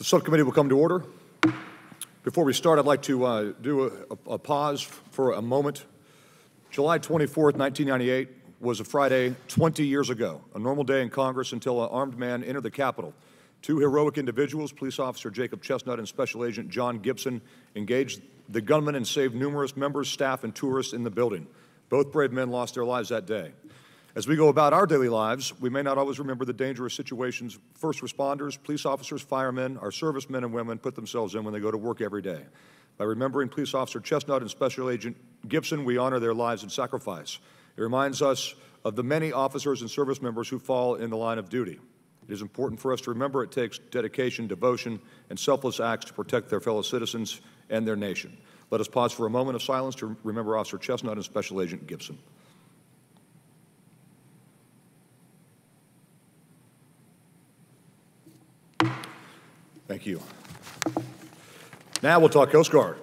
The subcommittee will come to order. Before we start, I'd like to do a pause for a moment. July 24th, 1998 was a Friday 20 years ago, a normal day in Congress until an armed man entered the Capitol. Two heroic individuals, police officer Jacob Chestnut and Special Agent John Gibson, engaged the gunman and saved numerous members, staff, and tourists in the building. Both brave men lost their lives that day. As we go about our daily lives, we may not always remember the dangerous situations first responders, police officers, firemen, our servicemen and women put themselves in when they go to work every day. By remembering Police Officer Chestnut and Special Agent Gibson, we honor their lives and sacrifice. It reminds us of the many officers and service members who fall in the line of duty. It is important for us to remember it takes dedication, devotion, and selfless acts to protect their fellow citizens and their nation. Let us pause for a moment of silence to remember Officer Chestnut and Special Agent Gibson. Thank you. Now we'll talk Coast Guard.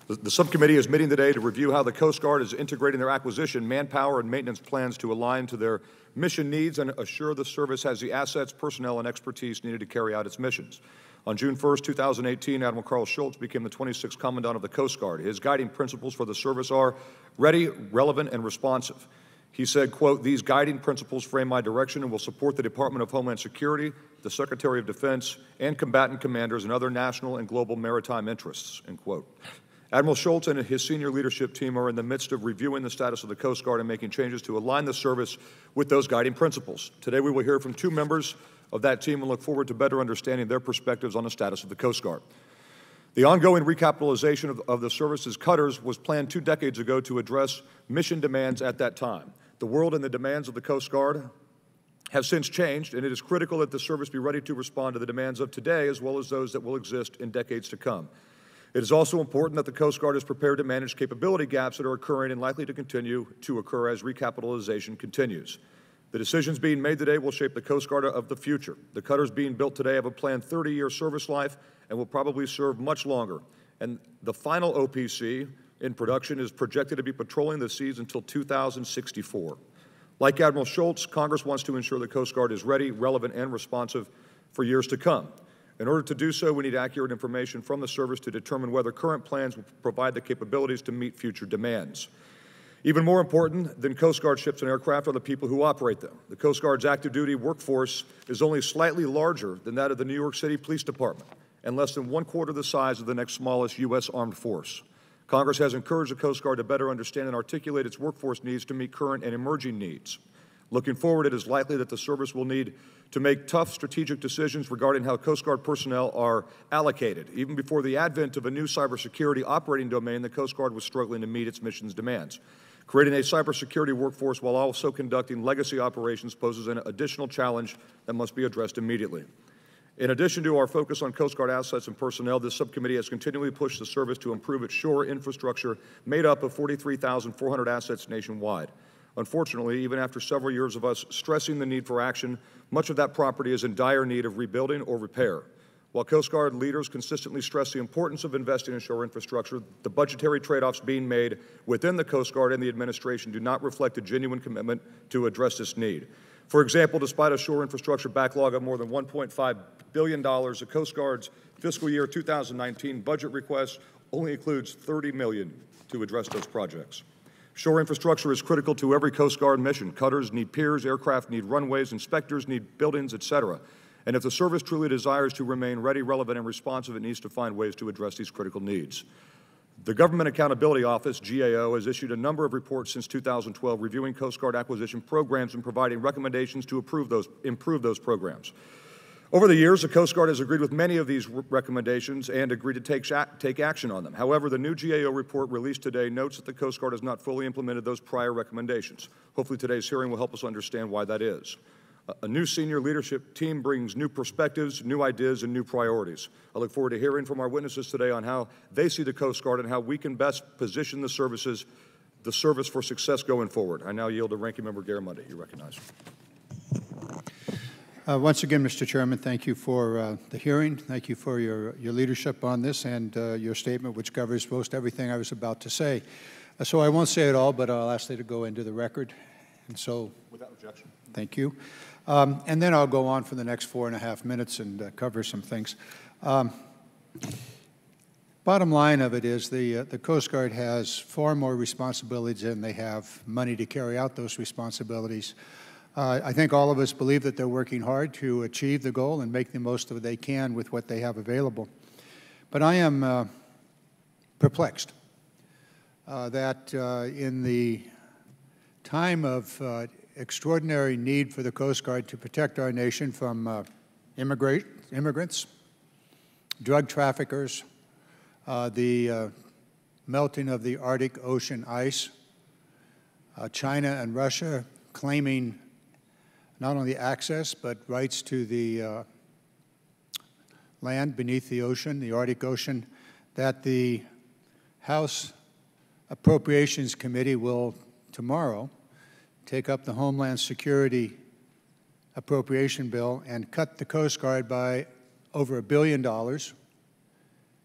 The subcommittee is meeting today to review how the Coast Guard is integrating their acquisition, manpower, and maintenance plans to align to their mission needs and assure the service has the assets, personnel, and expertise needed to carry out its missions. On June 1st, 2018, Admiral Carl Schultz became the 26th Commandant of the Coast Guard. His guiding principles for the service are ready, relevant, and responsive. He said, quote, "These guiding principles frame my direction and will support the Department of Homeland Security, the Secretary of Defense, and combatant commanders and other national and global maritime interests," end quote. Admiral Schultz and his senior leadership team are in the midst of reviewing the status of the Coast Guard and making changes to align the service with those guiding principles. Today we will hear from two members of that team and look forward to better understanding their perspectives on the status of the Coast Guard. The ongoing recapitalization of the service's cutters was planned 2 decades ago to address mission demands at that time. The world and the demands of the Coast Guard have since changed, and it is critical that the service be ready to respond to the demands of today as well as those that will exist in decades to come. It is also important that the Coast Guard is prepared to manage capability gaps that are occurring and likely to continue to occur as recapitalization continues. The decisions being made today will shape the Coast Guard of the future. The cutters being built today have a planned 30-year service life and will probably serve much longer. And the final OPC in production is projected to be patrolling the seas until 2064. Like Admiral Schultz, Congress wants to ensure the Coast Guard is ready, relevant, and responsive for years to come. In order to do so, we need accurate information from the service to determine whether current plans will provide the capabilities to meet future demands. Even more important than Coast Guard ships and aircraft are the people who operate them. The Coast Guard's active duty workforce is only slightly larger than that of the New York City Police Department and less than 1/4 the size of the next smallest U.S. armed force. Congress has encouraged the Coast Guard to better understand and articulate its workforce needs to meet current and emerging needs. Looking forward, it is likely that the service will need to make tough strategic decisions regarding how Coast Guard personnel are allocated. Even before the advent of a new cybersecurity operating domain, the Coast Guard was struggling to meet its mission's demands. Creating a cybersecurity workforce while also conducting legacy operations poses an additional challenge that must be addressed immediately. In addition to our focus on Coast Guard assets and personnel, this subcommittee has continually pushed the service to improve its shore infrastructure made up of 43,400 assets nationwide. Unfortunately, even after several years of us stressing the need for action, much of that property is in dire need of rebuilding or repair. While Coast Guard leaders consistently stress the importance of investing in shore infrastructure, the budgetary trade-offs being made within the Coast Guard and the administration do not reflect a genuine commitment to address this need. For example, despite a shore infrastructure backlog of more than $1.5 billion, the Coast Guard's fiscal year 2019 budget request only includes $30 million to address those projects. Shore infrastructure is critical to every Coast Guard mission. Cutters need piers, aircraft need runways, inspectors need buildings, etc. And if the service truly desires to remain ready, relevant, and responsive, it needs to find ways to address these critical needs. The Government Accountability Office, GAO, has issued a number of reports since 2012 reviewing Coast Guard acquisition programs and providing recommendations to improve those programs. Over the years, the Coast Guard has agreed with many of these recommendations and agreed to take action on them. However, the new GAO report released today notes that the Coast Guard has not fully implemented those prior recommendations. Hopefully today's hearing will help us understand why that is. A new senior leadership team brings new perspectives, new ideas, and new priorities. I look forward to hearing from our witnesses today on how they see the Coast Guard and how we can best position the service for success going forward. I now yield to Ranking Member Garamendi. You recognize. Once again, Mr. Chairman, thank you for the hearing. Thank you for your leadership on this and your statement, which covers most everything I was about to say. So I won't say it all, but I'll ask you to go into the record. And so, without objection. Thank you. And then I'll go on for the next 4.5 minutes and cover some things. Bottom line of it is the Coast Guard has far more responsibilities than they have money to carry out those responsibilities. I think all of us believe that they're working hard to achieve the goal and make the most of what they can with what they have available. But I am perplexed that in the time of extraordinary need for the Coast Guard to protect our nation from immigrants, drug traffickers, the melting of the Arctic Ocean ice, China and Russia claiming not only access but rights to the land beneath the ocean, the Arctic Ocean, that the House Appropriations Committee will tomorrow take up the Homeland Security appropriation bill and cut the Coast Guard by over $1 billion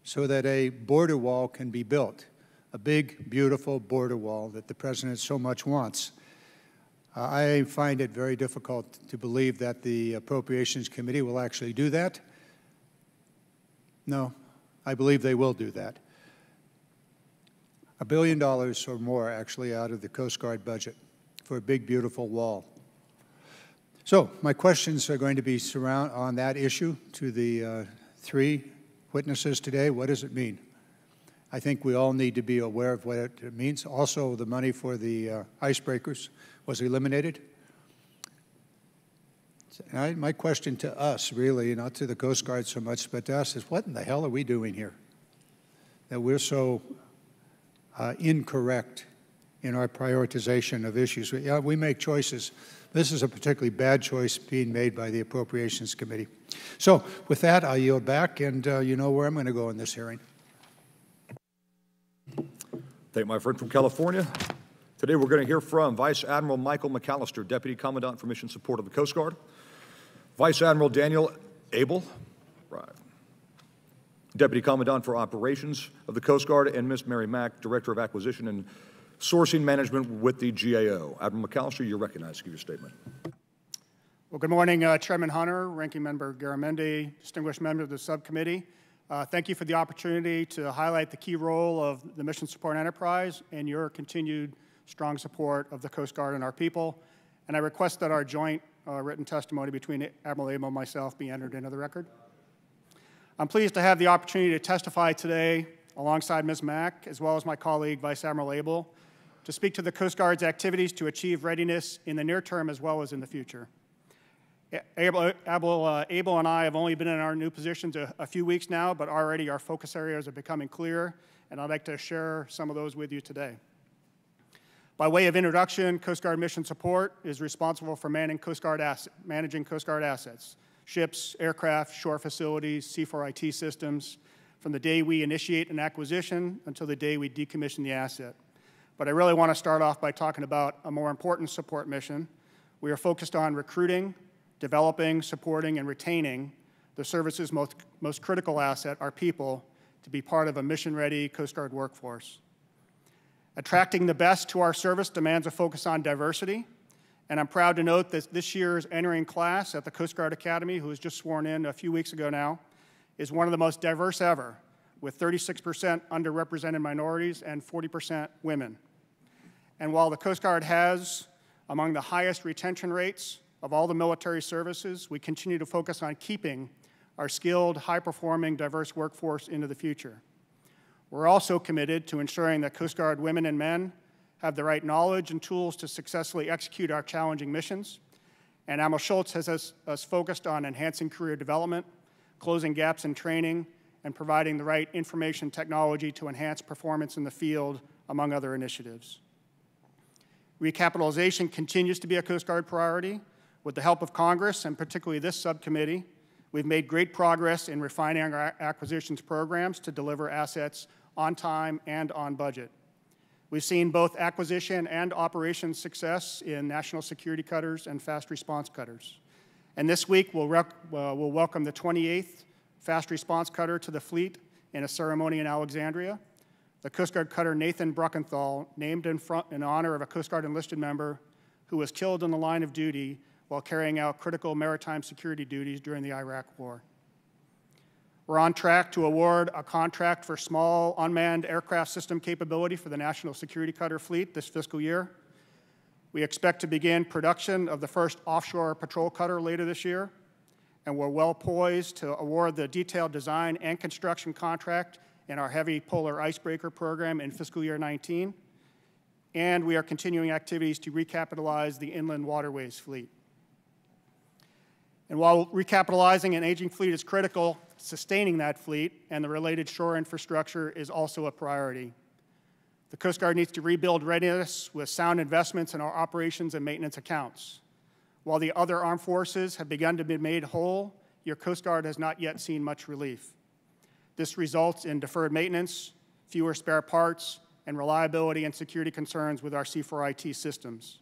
so that a border wall can be built, a big, beautiful border wall that the President so much wants. I find it very difficult to believe that the Appropriations Committee will actually do that. No, I believe they will do that. $1 billion or more actually out of the Coast Guard budget for a big, beautiful wall. So my questions are going to be on that issue to the three witnesses today. What does it mean? I think we all need to be aware of what it means. Also, the money for the icebreakers was eliminated. My question to us, really, not to the Coast Guard so much, but to us, is what in the hell are we doing here? That we're so incorrect in our prioritization of issues. Yeah, we make choices. This is a particularly bad choice being made by the Appropriations Committee. So with that, I'll yield back, and you know where I'm going to go in this hearing. Thank my friend from California. Today we're going to hear from Vice Admiral Michael McAllister, Deputy Commandant for Mission Support of the Coast Guard, Vice Admiral Daniel Abel, Deputy Commandant for Operations of the Coast Guard, and Ms. Mary Mack, Director of Acquisition and Sourcing Management with the GAO. Admiral McAllister, you're recognized to give your statement. Well, good morning, Chairman Hunter, Ranking Member Garamendi, distinguished members of the subcommittee. Thank you for the opportunity to highlight the key role of the Mission Support Enterprise and your continued strong support of the Coast Guard and our people. And I request that our joint written testimony between Admiral Abel and myself be entered into the record. I'm pleased to have the opportunity to testify today alongside Ms. Mack, as well as my colleague, Vice Admiral Abel, to speak to the Coast Guard's activities to achieve readiness in the near term as well as in the future. Abel and I have only been in our new positions a few weeks now, but already our focus areas are becoming clear, and I'd like to share some of those with you today. By way of introduction, Coast Guard Mission Support is responsible for managing Coast Guard assets, ships, aircraft, shore facilities, C4 IT systems, from the day we initiate an acquisition until the day we decommission the asset. But I really want to start off by talking about a more important support mission. We are focused on recruiting, developing, supporting, and retaining the service's most critical asset, our people, to be part of a mission-ready Coast Guard workforce. Attracting the best to our service demands a focus on diversity, and I'm proud to note that this year's entering class at the Coast Guard Academy, who was just sworn in a few weeks ago now, is one of the most diverse ever, with 36% underrepresented minorities and 40% women. And while the Coast Guard has among the highest retention rates of all the military services, we continue to focus on keeping our skilled, high-performing, diverse workforce into the future. We're also committed to ensuring that Coast Guard women and men have the right knowledge and tools to successfully execute our challenging missions. And Admiral Schultz has us focused on enhancing career development, closing gaps in training, and providing the right information technology to enhance performance in the field, among other initiatives. Recapitalization continues to be a Coast Guard priority. With the help of Congress, and particularly this subcommittee, we've made great progress in refining our acquisitions programs to deliver assets on time and on budget. We've seen both acquisition and operations success in national security cutters and fast response cutters. And this week, we'll welcome the 28th fast response cutter to the fleet in a ceremony in Alexandria. The Coast Guard cutter Nathan Bruckenthal, named in honor of a Coast Guard enlisted member who was killed in the line of duty while carrying out critical maritime security duties during the Iraq War. We're on track to award a contract for small unmanned aircraft system capability for the National Security Cutter fleet this fiscal year. We expect to begin production of the first offshore patrol cutter later this year, and we're well poised to award the detailed design and construction contract in our heavy polar icebreaker program in fiscal year 19. And we are continuing activities to recapitalize the inland waterways fleet. And while recapitalizing an aging fleet is critical, sustaining that fleet and the related shore infrastructure is also a priority. The Coast Guard needs to rebuild readiness with sound investments in our operations and maintenance accounts. While the other armed forces have begun to be made whole, your Coast Guard has not yet seen much relief. This results in deferred maintenance, fewer spare parts, and reliability and security concerns with our C4IT systems.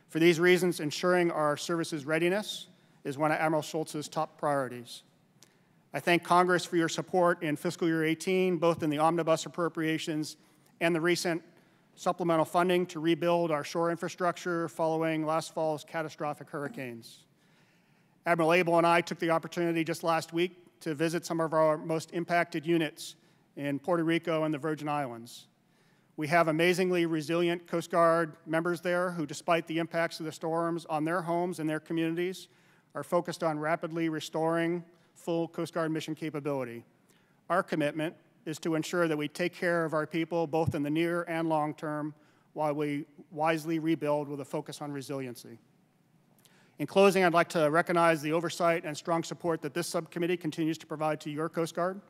For these reasons, ensuring our service's readiness is one of Admiral Schultz's top priorities. I thank Congress for your support in fiscal year 18, both in the omnibus appropriations and the recent supplemental funding to rebuild our shore infrastructure following last fall's catastrophic hurricanes. Admiral Abel and I took the opportunity just last week to visit some of our most impacted units in Puerto Rico and the Virgin Islands. We have amazingly resilient Coast Guard members there who, despite the impacts of the storms on their homes and their communities, are focused on rapidly restoring full Coast Guard mission capability. Our commitment is to ensure that we take care of our people both in the near and long term while we wisely rebuild with a focus on resiliency. In closing, I'd like to recognize the oversight and strong support that this subcommittee continues to provide to your Coast Guard.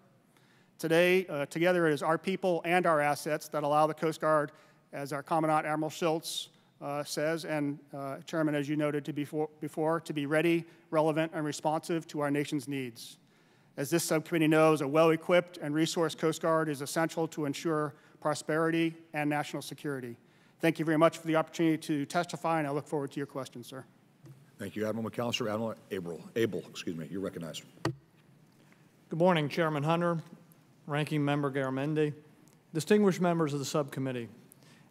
Today, together it is our people and our assets that allow the Coast Guard, as our Commandant Admiral Schultz says, and Chairman, as you noted before, to be ready, relevant, and responsive to our nation's needs. As this subcommittee knows, a well-equipped and resourced Coast Guard is essential to ensure prosperity and national security. Thank you very much for the opportunity to testify, and I look forward to your questions, sir. Thank you, Admiral McAllister. Admiral Abel, you're recognized. Good morning, Chairman Hunter, Ranking Member Garamendi, distinguished members of the subcommittee.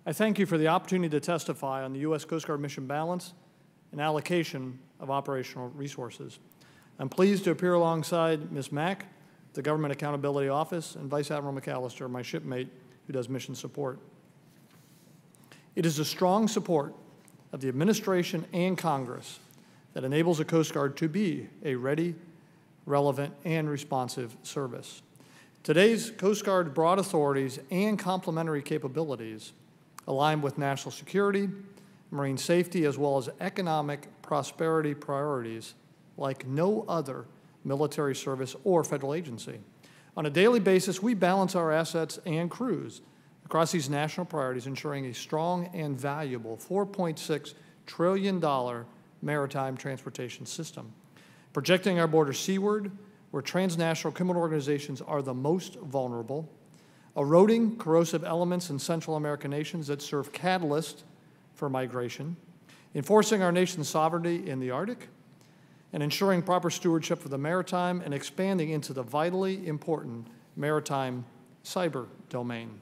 I thank you for the opportunity to testify on the U.S. Coast Guard mission balance and allocation of operational resources. I'm pleased to appear alongside Ms. Mack, the Government Accountability Office, and Vice Admiral McAllister, my shipmate, who does mission support. It is the strong support of the administration and Congress that enables the Coast Guard to be a ready, relevant, and responsive service. Today's Coast Guard broad authorities and complementary capabilities align with national security, marine safety, as well as economic prosperity priorities like no other military service or federal agency. On a daily basis, we balance our assets and crews across these national priorities, ensuring a strong and valuable $4.6 trillion maritime transportation system. Projecting our borders seaward, where transnational criminal organizations are the most vulnerable, eroding corrosive elements in Central American nations that serve catalyst for migration, enforcing our nation's sovereignty in the Arctic, and ensuring proper stewardship for the maritime and expanding into the vitally important maritime cyber domain.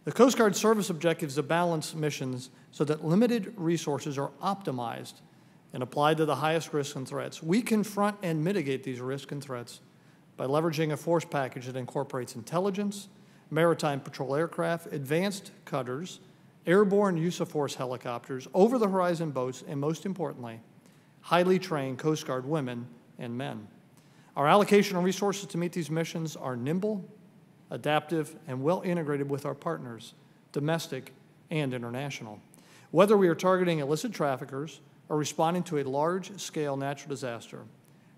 The Coast Guard service objective is to balance missions so that limited resources are optimized and applied to the highest risks and threats. We confront and mitigate these risks and threats by leveraging a force package that incorporates intelligence, maritime patrol aircraft, advanced cutters, airborne use of force helicopters, over-the-horizon boats, and most importantly, highly trained Coast Guard women and men. Our allocation of resources to meet these missions are nimble, adaptive, and well integrated with our partners, domestic and international. Whether we are targeting illicit traffickers or responding to a large-scale natural disaster,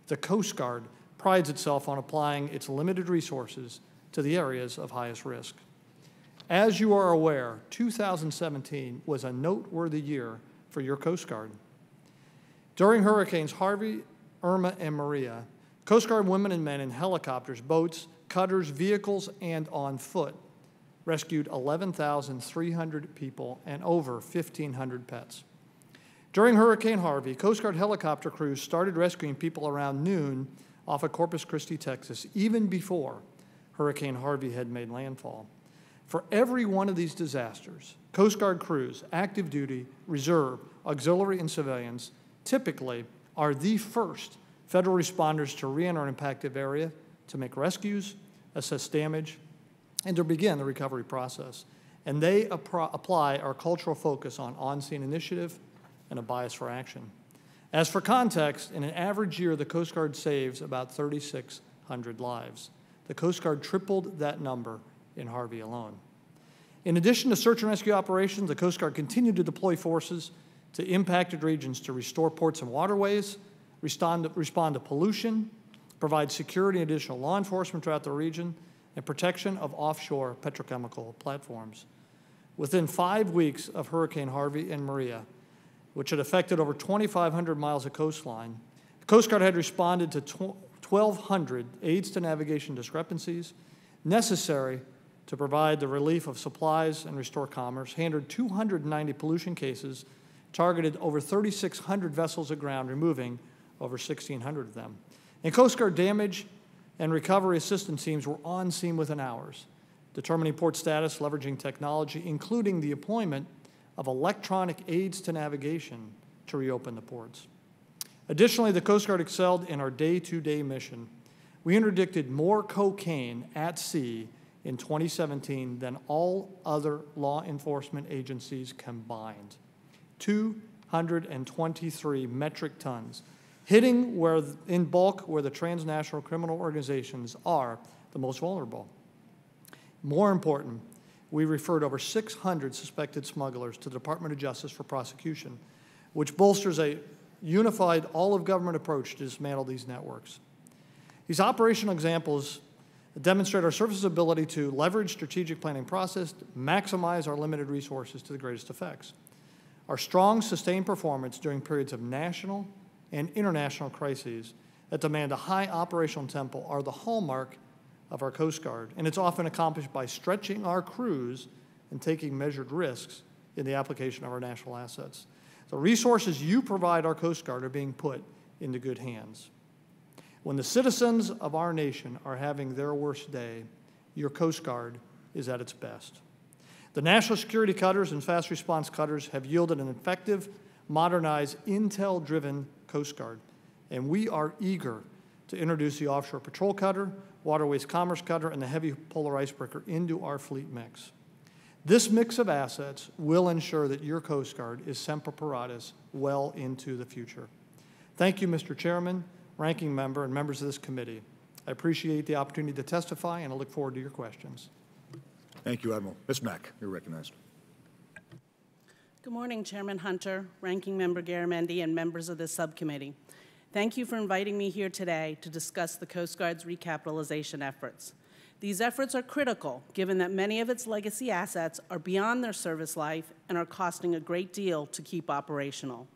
the Coast Guard prides itself on applying its limited resources to the areas of highest risk. As you are aware, 2017 was a noteworthy year for your Coast Guard. During Hurricanes Harvey, Irma, and Maria, Coast Guard women and men in helicopters, boats, cutters, vehicles, and on foot rescued 11,300 people and over 1,500 pets. During Hurricane Harvey, Coast Guard helicopter crews started rescuing people around noon off of Corpus Christi, Texas, even before Hurricane Harvey had made landfall. For every one of these disasters, Coast Guard crews, active duty, reserve, auxiliary, and civilians, typically are the first federal responders to re-enter an impacted area to make rescues, assess damage, and to begin the recovery process. And they apply our cultural focus on scene initiative and a bias for action. As for context, in an average year, the Coast Guard saves about 3,600 lives. The Coast Guard tripled that number in Harvey alone. In addition to search and rescue operations, the Coast Guard continued to deploy forces to impacted regions to restore ports and waterways, respond to pollution, provide security and additional law enforcement throughout the region, and protection of offshore petrochemical platforms. Within 5 weeks of Hurricane Harvey and Maria, which had affected over 2,500 miles of coastline, the Coast Guard had responded to 1,200 aids to navigation discrepancies necessary to provide the relief of supplies and restore commerce, handled 290 pollution cases, targeted over 3,600 vessels aground, removing over 1,600 of them. And Coast Guard damage and recovery assistance teams were on scene within hours, determining port status, leveraging technology, including the deployment of electronic aids to navigation to reopen the ports. Additionally, the Coast Guard excelled in our day-to-day mission. We interdicted more cocaine at sea in 2017 than all other law enforcement agencies combined. 223 metric tons, hitting in bulk where the transnational criminal organizations are the most vulnerable. More important, we referred over 600 suspected smugglers to the Department of Justice for prosecution, which bolsters a unified all-of-government approach to dismantle these networks. These operational examples demonstrate our service's ability to leverage strategic planning process, to maximize our limited resources to the greatest effects. Our strong, sustained performance during periods of national and international crises that demand a high operational tempo are the hallmark of our Coast Guard, and it's often accomplished by stretching our crews and taking measured risks in the application of our national assets. The resources you provide our Coast Guard are being put into good hands. When the citizens of our nation are having their worst day, your Coast Guard is at its best. The national security cutters and fast response cutters have yielded an effective, modernized, intel-driven Coast Guard, and we are eager to introduce the offshore patrol cutter, waterways commerce cutter, and the heavy polar icebreaker into our fleet mix. This mix of assets will ensure that your Coast Guard is semper paratus well into the future. Thank you, Mr. Chairman, Ranking Member, and members of this committee. I appreciate the opportunity to testify, and I look forward to your questions. Thank you, Admiral. Ms. Mack, you're recognized. Good morning, Chairman Hunter, Ranking Member Garamendi, and members of this subcommittee. Thank you for inviting me here today to discuss the Coast Guard's recapitalization efforts. These efforts are critical, given that many of its legacy assets are beyond their service life and are costing a great deal to keep operational.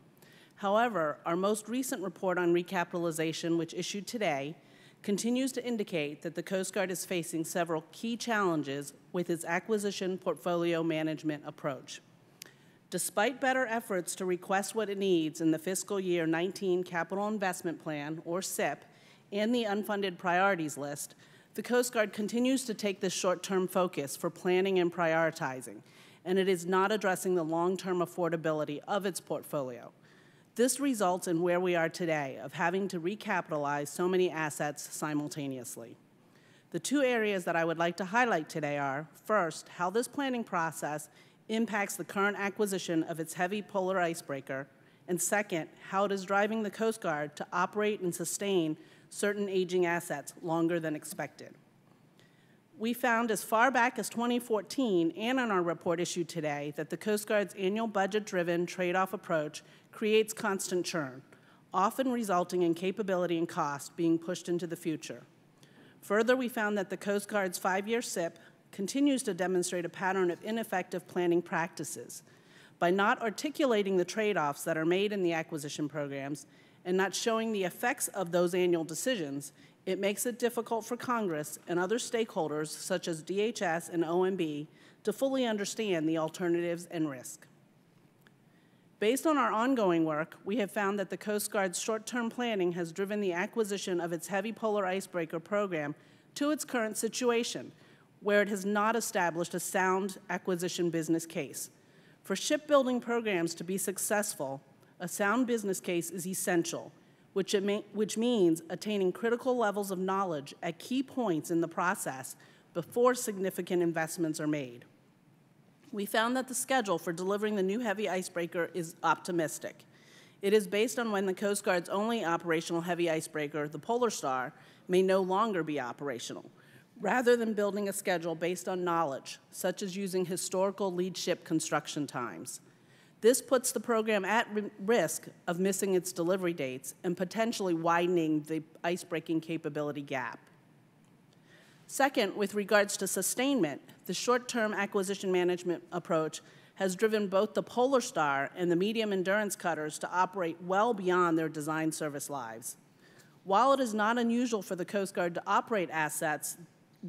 However, our most recent report on recapitalization, which issued today, continues to indicate that the Coast Guard is facing several key challenges with its acquisition portfolio management approach. Despite better efforts to request what it needs in the fiscal year 19 Capital Investment Plan, or CIP, and the unfunded priorities list, the Coast Guard continues to take this short-term focus for planning and prioritizing, and it is not addressing the long-term affordability of its portfolio. This results in where we are today, of having to recapitalize so many assets simultaneously. The two areas that I would like to highlight today are, first, how this planning process impacts the current acquisition of its heavy polar icebreaker, and second, how it is driving the Coast Guard to operate and sustain certain aging assets longer than expected. We found as far back as 2014 and in our report issued today that the Coast Guard's annual budget-driven trade-off approach creates constant churn, often resulting in capability and cost being pushed into the future. Further, we found that the Coast Guard's 5-year CIP continues to demonstrate a pattern of ineffective planning practices. By not articulating the trade-offs that are made in the acquisition programs and not showing the effects of those annual decisions, it makes it difficult for Congress and other stakeholders, such as DHS and OMB, to fully understand the alternatives and risk. Based on our ongoing work, we have found that the Coast Guard's short-term planning has driven the acquisition of its heavy polar icebreaker program to its current situation, where it has not established a sound acquisition business case. For shipbuilding programs to be successful, a sound business case is essential. which means attaining critical levels of knowledge at key points in the process before significant investments are made. We found that the schedule for delivering the new heavy icebreaker is optimistic. It is based on when the Coast Guard's only operational heavy icebreaker, the Polar Star, may no longer be operational, rather than building a schedule based on knowledge, such as using historical lead ship construction times. This puts the program at risk of missing its delivery dates and potentially widening the icebreaking capability gap. Second, with regards to sustainment, the short-term acquisition management approach has driven both the Polar Star and the medium endurance cutters to operate well beyond their design service lives. While it is not unusual for the Coast Guard to operate assets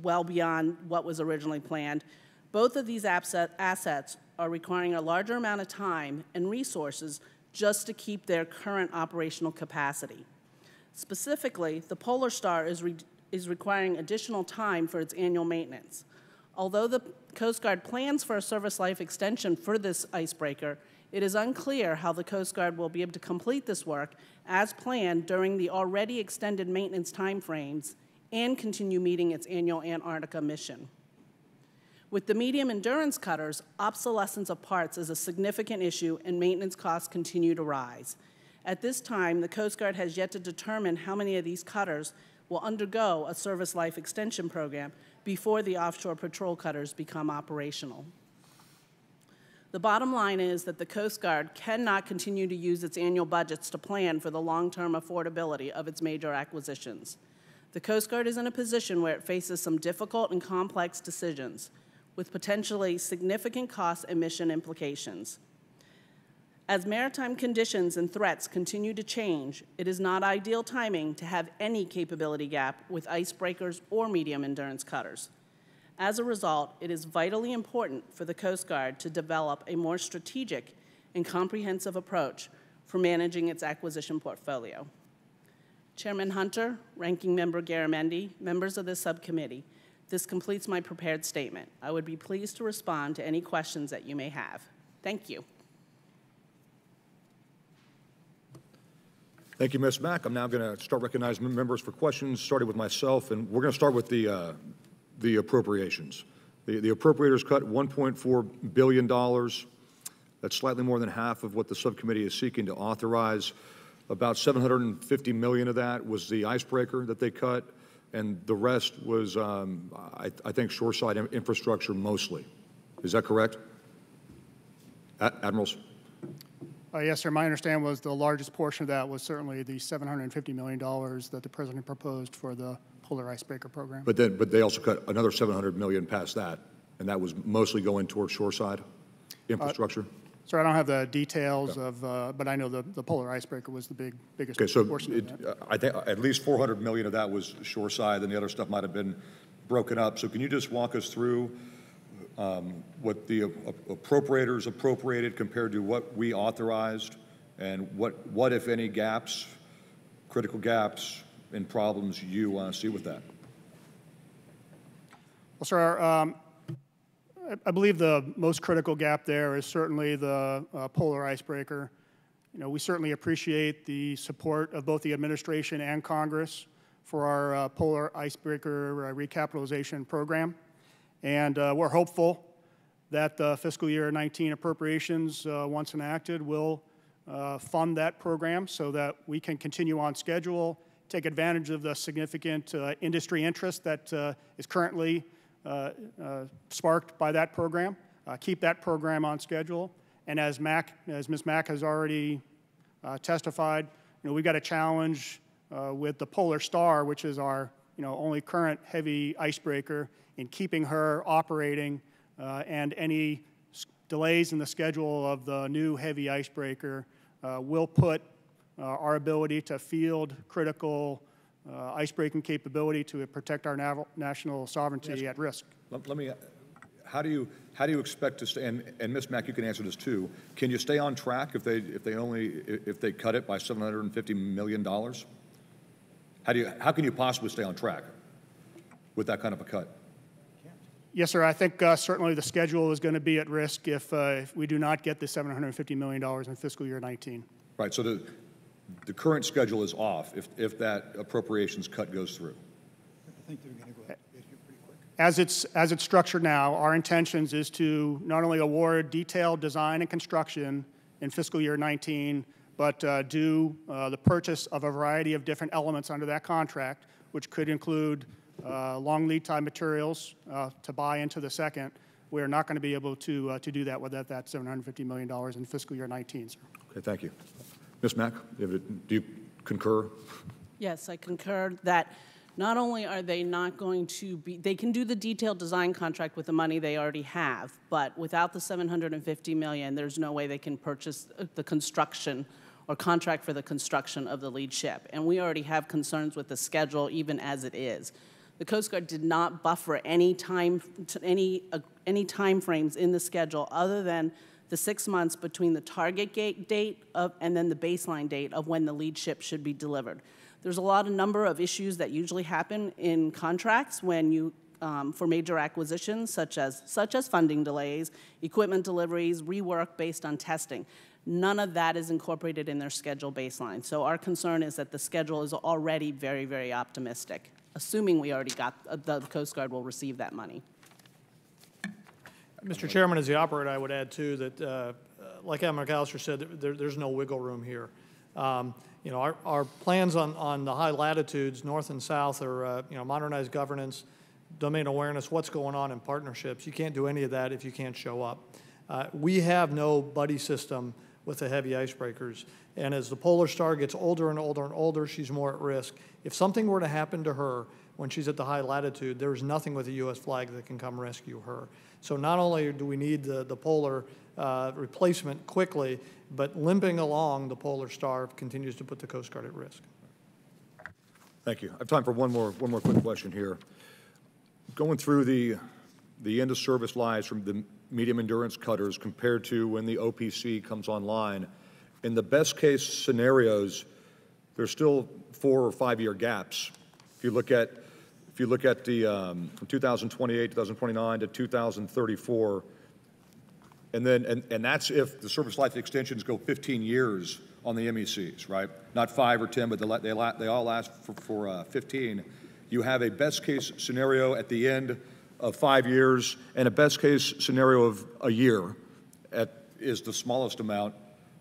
well beyond what was originally planned, both of these assets are requiring a larger amount of time and resources just to keep their current operational capacity. Specifically, the Polar Star is requiring additional time for its annual maintenance. Although the Coast Guard plans for a service life extension for this icebreaker, it is unclear how the Coast Guard will be able to complete this work as planned during the already extended maintenance timeframes and continue meeting its annual Antarctica mission. With the medium endurance cutters, obsolescence of parts is a significant issue and maintenance costs continue to rise. At this time, the Coast Guard has yet to determine how many of these cutters will undergo a service life extension program before the offshore patrol cutters become operational. The bottom line is that the Coast Guard cannot continue to use its annual budgets to plan for the long-term affordability of its major acquisitions. The Coast Guard is in a position where it faces some difficult and complex decisions with potentially significant cost and mission implications. As maritime conditions and threats continue to change, it is not ideal timing to have any capability gap with icebreakers or medium endurance cutters. As a result, it is vitally important for the Coast Guard to develop a more strategic and comprehensive approach for managing its acquisition portfolio. Chairman Hunter, Ranking Member Garamendi, members of this subcommittee, this completes my prepared statement. I would be pleased to respond to any questions that you may have. Thank you. Thank you, Ms. Mack. I'm now going to start recognizing members for questions, starting with myself, and we're going to start with the appropriations. The appropriators cut $1.4 billion. That's slightly more than half of what the subcommittee is seeking to authorize. About $750 million of that was the icebreaker that they cut, and the rest was, I think, shoreside infrastructure mostly. Is that correct? Admirals? Yes, sir. My understanding was the largest portion of that was certainly the $750 million that the President proposed for the Polar Icebreaker program. But they also cut another $700 million past that, and that was mostly going towards shoreside infrastructure? Sir, I don't have the details of, but I know the Polar Icebreaker was the biggest portion of that. I think at least $400 million of that was shoreside, and the other stuff might have been broken up. So can you just walk us through what the appropriators appropriated compared to what we authorized, and what if any, gaps, critical gaps, and problems you see with that? Well, sir, I believe the most critical gap there is certainly the Polar Icebreaker. You know, we certainly appreciate the support of both the administration and Congress for our Polar Icebreaker recapitalization program. And we're hopeful that the fiscal year 19 appropriations, once enacted, will fund that program so that we can continue on schedule, take advantage of the significant industry interest that is currently sparked by that program, keep that program on schedule. And as Ms. Mack has already testified, you know, we've got a challenge with the Polar Star, which is our only current heavy icebreaker, in keeping her operating, and any delays in the schedule of the new heavy icebreaker will put our ability to field critical icebreaking capability to protect our national sovereignty at risk. Let me. How do you expect to stay? And Ms. Mack, you can answer this too. Can you stay on track if they cut it by $750 million? How can you possibly stay on track with that kind of a cut? Yes, sir. I think certainly the schedule is going to be at risk if we do not get the $750 million in fiscal year 19. Right. So the current schedule is off if that appropriations cut goes through? I think they're going to go ahead here pretty quick. As it's structured now, our intentions is to not only award detailed design and construction in fiscal year 19, but do the purchase of a variety of different elements under that contract, which could include long lead time materials to buy into the second. We're not going to be able to do that without that $750 million in fiscal year 19, sir. Okay, thank you. Ms. Mack, do you concur? Yes, I concur that not only are they not going to be, they can do the detailed design contract with the money they already have, but without the $750 million, there's no way they can purchase the construction or contract for the construction of the lead ship. And we already have concerns with the schedule even as it is. The Coast Guard did not buffer any time frames in the schedule other than the 6 months between the target date and then the baseline date of when the lead ship should be delivered. There's a number of issues that usually happen in contracts when you for major acquisitions, such as funding delays, equipment deliveries, rework based on testing. None of that is incorporated in their schedule baseline. So our concern is that the schedule is already very, very optimistic, assuming we already got the Coast Guard will receive that money. Mr. Chairman, as the operator, I would add, too, that like Admiral McAllister said, there's no wiggle room here. You know, our plans on the high latitudes, north and south, are you know, modernized governance, domain awareness, what's going on in partnerships. You can't do any of that if you can't show up. We have no buddy system with the heavy icebreakers. And as the Polar Star gets older and older and older, she's more at risk. If something were to happen to her when she's at the high latitude, there's nothing with a U.S. flag that can come rescue her. So not only do we need the Polar replacement quickly, but limping along, the Polar Star continues to put the Coast Guard at risk. Thank you. I have time for one more quick question here. Going through the end of service lives from the medium endurance cutters compared to when the OPC comes online, in the best case scenarios, there's still 4 or 5 year gaps. If you look at the from 2028, 2029 to 2034. And that's if the service life extensions go 15 years on the MECs, right? Not 5 or 10, but they all last for 15. You have a best case scenario at the end of 5 years and a best case scenario of a year is the smallest amount.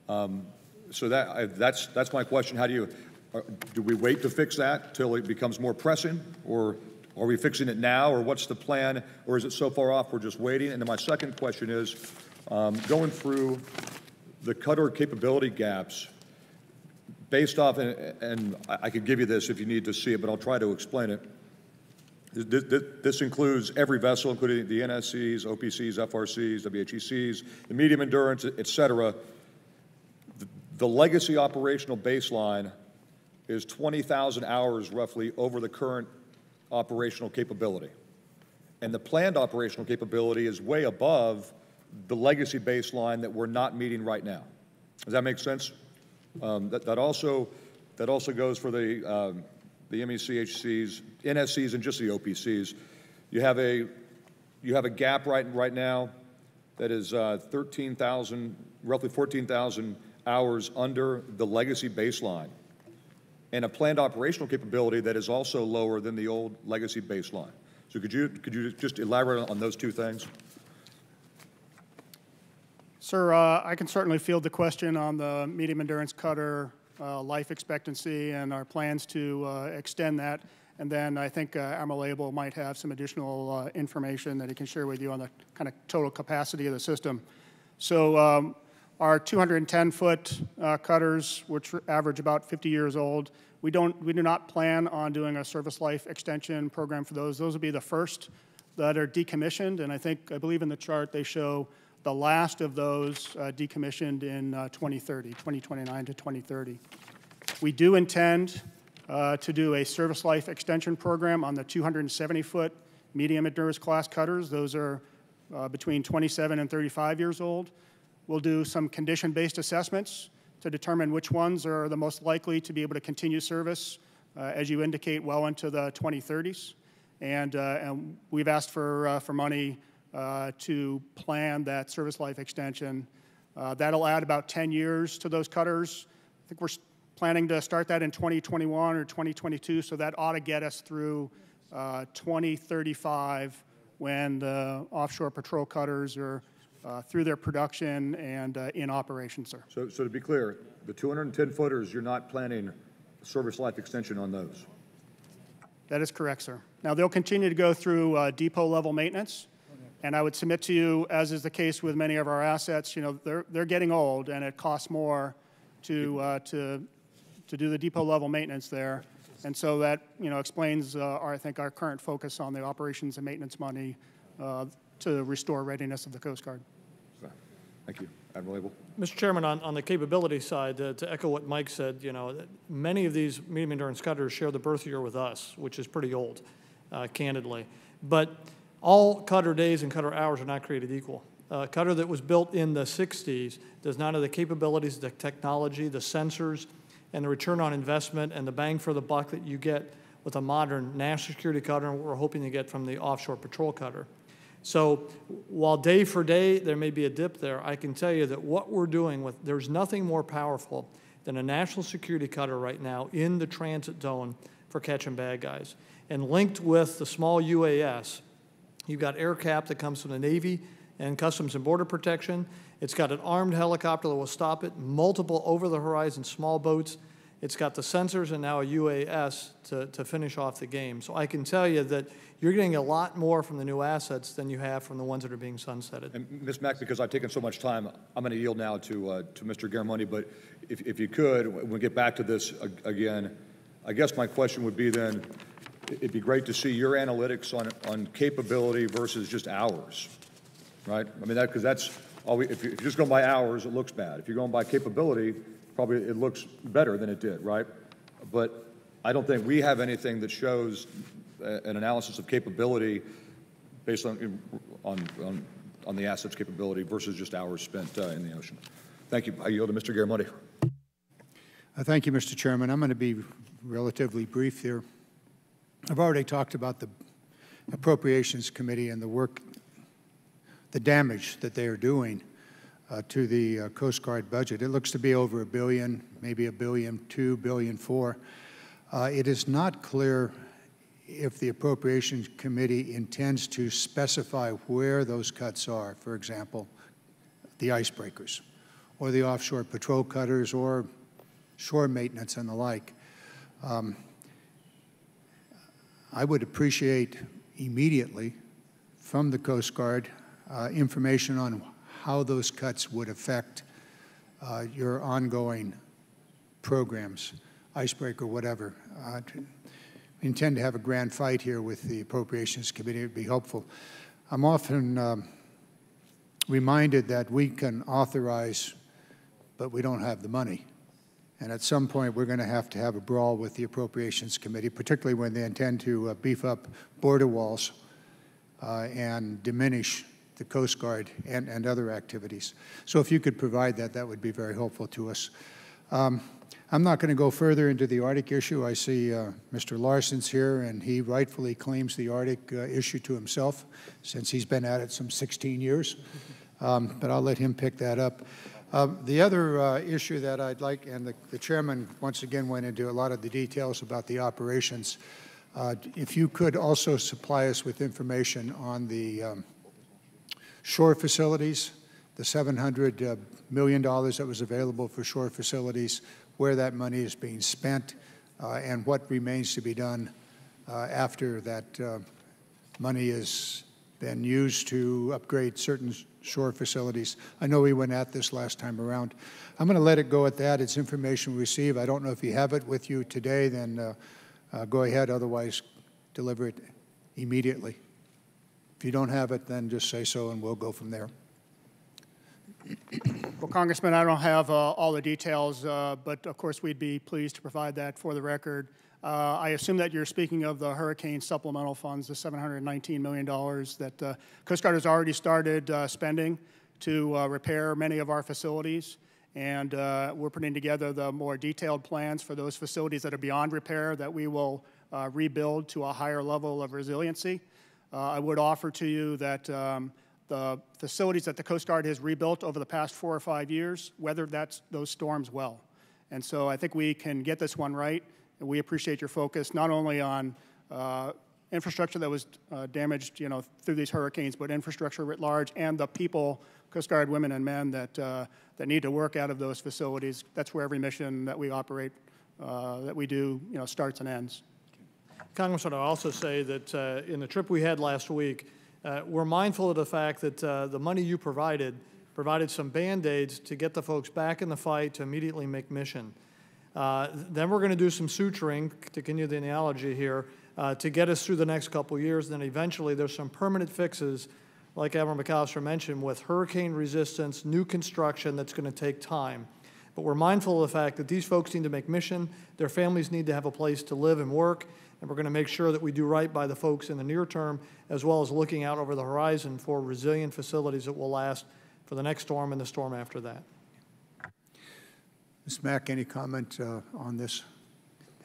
So that's my question. How do we wait to fix that till it becomes more pressing, or are we fixing it now, or what's the plan, or is it so far off we're just waiting? And then my second question is, going through the cutter capability gaps, based off, and I could give you this if you need to see it, but I'll try to explain it. This includes every vessel, including the NSCs, OPCs, FRCs, WHECs, the medium endurance, et cetera. The legacy operational baseline is 20,000 hours roughly over the current operational capability. And the planned operational capability is way above the legacy baseline that we're not meeting right now. Does that make sense? That also goes for the MECHCs, NSCs, and just the OPCs. You have a gap right now that is 13,000, roughly 14,000 hours under the legacy baseline, and a planned operational capability that is also lower than the old legacy baseline. So could you just elaborate on those two things? Sir, I can certainly field the question on the medium endurance cutter life expectancy and our plans to extend that. And then I think Admiral Abel might have some additional information that he can share with you on the kind of total capacity of the system. So our 210-foot cutters, which average about 50 years old, we do not plan on doing a service life extension program for those. Those will be the first that are decommissioned, and I believe in the chart they show the last of those decommissioned in 2029 to 2030. We do intend to do a service life extension program on the 270-foot medium endurance class cutters. Those are between 27 and 35 years old. We'll do some condition-based assessments to determine which ones are the most likely to be able to continue service, as you indicate, well into the 2030s. And we've asked for money to plan that service life extension. That'll add about 10 years to those cutters. I think planning to start that in 2021 or 2022, so that ought to get us through 2035 when the offshore patrol cutters are through their production and in operation, sir. So to be clear, the 210 footers, you're not planning service life extension on those? That is correct, sir. Now, they'll continue to go through depot level maintenance, and I would submit to you, as is the case with many of our assets, you know, they're getting old, and it costs more to do the depot level maintenance there. And so that, you know, explains, I think, our current focus on the operations and maintenance money to restore readiness of the Coast Guard. Thank you. Admiral Abel. Mr. Chairman, on the capability side, to echo what Mike said, you know, many of these medium endurance cutters share the birth year with us, which is pretty old, candidly. But all cutter days and cutter hours are not created equal. A cutter that was built in the 60s does not have the capabilities, the technology, the sensors, and the return on investment and the bang for the buck that you get with a modern national security cutter and what we're hoping to get from the offshore patrol cutter. So while day for day there may be a dip there, I can tell you that what we're doing with, there's nothing more powerful than a national security cutter right now in the transit zone for catching bad guys. And linked with the small UAS, you've got AirCap that comes from the Navy and Customs and Border Protection. It's got an armed helicopter that will stop it, multiple over-the-horizon small boats. It's got the sensors and now a UAS to finish off the game. So I can tell you that you're getting a lot more from the new assets than you have from the ones that are being sunsetted. And Ms. Mack, because I've taken so much time, I'm going to yield now to Mr. Garamondi, but if you could, when we get back to this again, I guess my question would be then, it'd be great to see your analytics on capability versus just hours, right? I mean, because that's all if you're just going by hours, it looks bad. If you're going by capability, probably it looks better than it did, right? But I don't think we have anything that shows an analysis of capability based on the assets capability versus just hours spent in the ocean. Thank you. I yield to Mr. Garamondi. Thank you, Mr. Chairman. I'm going to be relatively brief here. I've already talked about the Appropriations Committee and the work, the damage that they are doing to the Coast Guard budget. It looks to be over $1 billion, maybe $1.2 billion, $1.4 billion. It is not clear if the Appropriations Committee intends to specify where those cuts are, for example, the icebreakers, or the offshore patrol cutters, or shore maintenance and the like. I would appreciate immediately from the Coast Guard information on how those cuts would affect your ongoing programs, icebreaker, whatever. We intend to have a grand fight here with the Appropriations Committee. It would be helpful. I'm often reminded that we can authorize, but we don't have the money. And at some point, we're going to have a brawl with the Appropriations Committee, particularly when they intend to beef up border walls and diminish the Coast Guard and other activities. So if you could provide that, that would be very helpful to us. I'm not going to go further into the Arctic issue. I see Mr. Larson's here, and he rightfully claims the Arctic issue to himself, since he's been at it some 16 years. But I'll let him pick that up. The other issue that I'd like, and the chairman once again went into a lot of the details about the operations, if you could also supply us with information on the shore facilities, the $700 million that was available for shore facilities, where that money is being spent, and what remains to be done after that money has been used to upgrade certain shore facilities. I know we went at this last time around. I'm going to let it go at that. It's information we receive. I don't know if you have it with you today, then go ahead. Otherwise, deliver it immediately. If you don't have it, then just say so, and we'll go from there. Well, Congressman, I don't have all the details, but of course we'd be pleased to provide that for the record. I assume that you're speaking of the hurricane supplemental funds, the $719 million that Coast Guard has already started spending to repair many of our facilities. And we're putting together the more detailed plans for those facilities that are beyond repair that we will rebuild to a higher level of resiliency. I would offer to you that the facilities that the Coast Guard has rebuilt over the past 4 or 5 years weathered those storms well. And so I think we can get this one right, and we appreciate your focus not only on infrastructure that was damaged, through these hurricanes, but infrastructure writ large, and the people, Coast Guard women and men that need to work out of those facilities. That's where every mission that we operate, that we do, starts and ends. Congressman, I'll also say that in the trip we had last week, we're mindful of the fact that the money you provided some Band-Aids to get the folks back in the fight to immediately make mission. Then we're going to do some suturing, to continue the analogy here, to get us through the next couple years. Then eventually there's some permanent fixes, like Admiral McAllister mentioned, with hurricane resistance, new construction that's going to take time. But we're mindful of the fact that these folks need to make mission, their families need to have a place to live and work, and we're going to make sure that we do right by the folks in the near term, as well as looking out over the horizon for resilient facilities that will last for the next storm and the storm after that. Ms. Mack, any comment on this?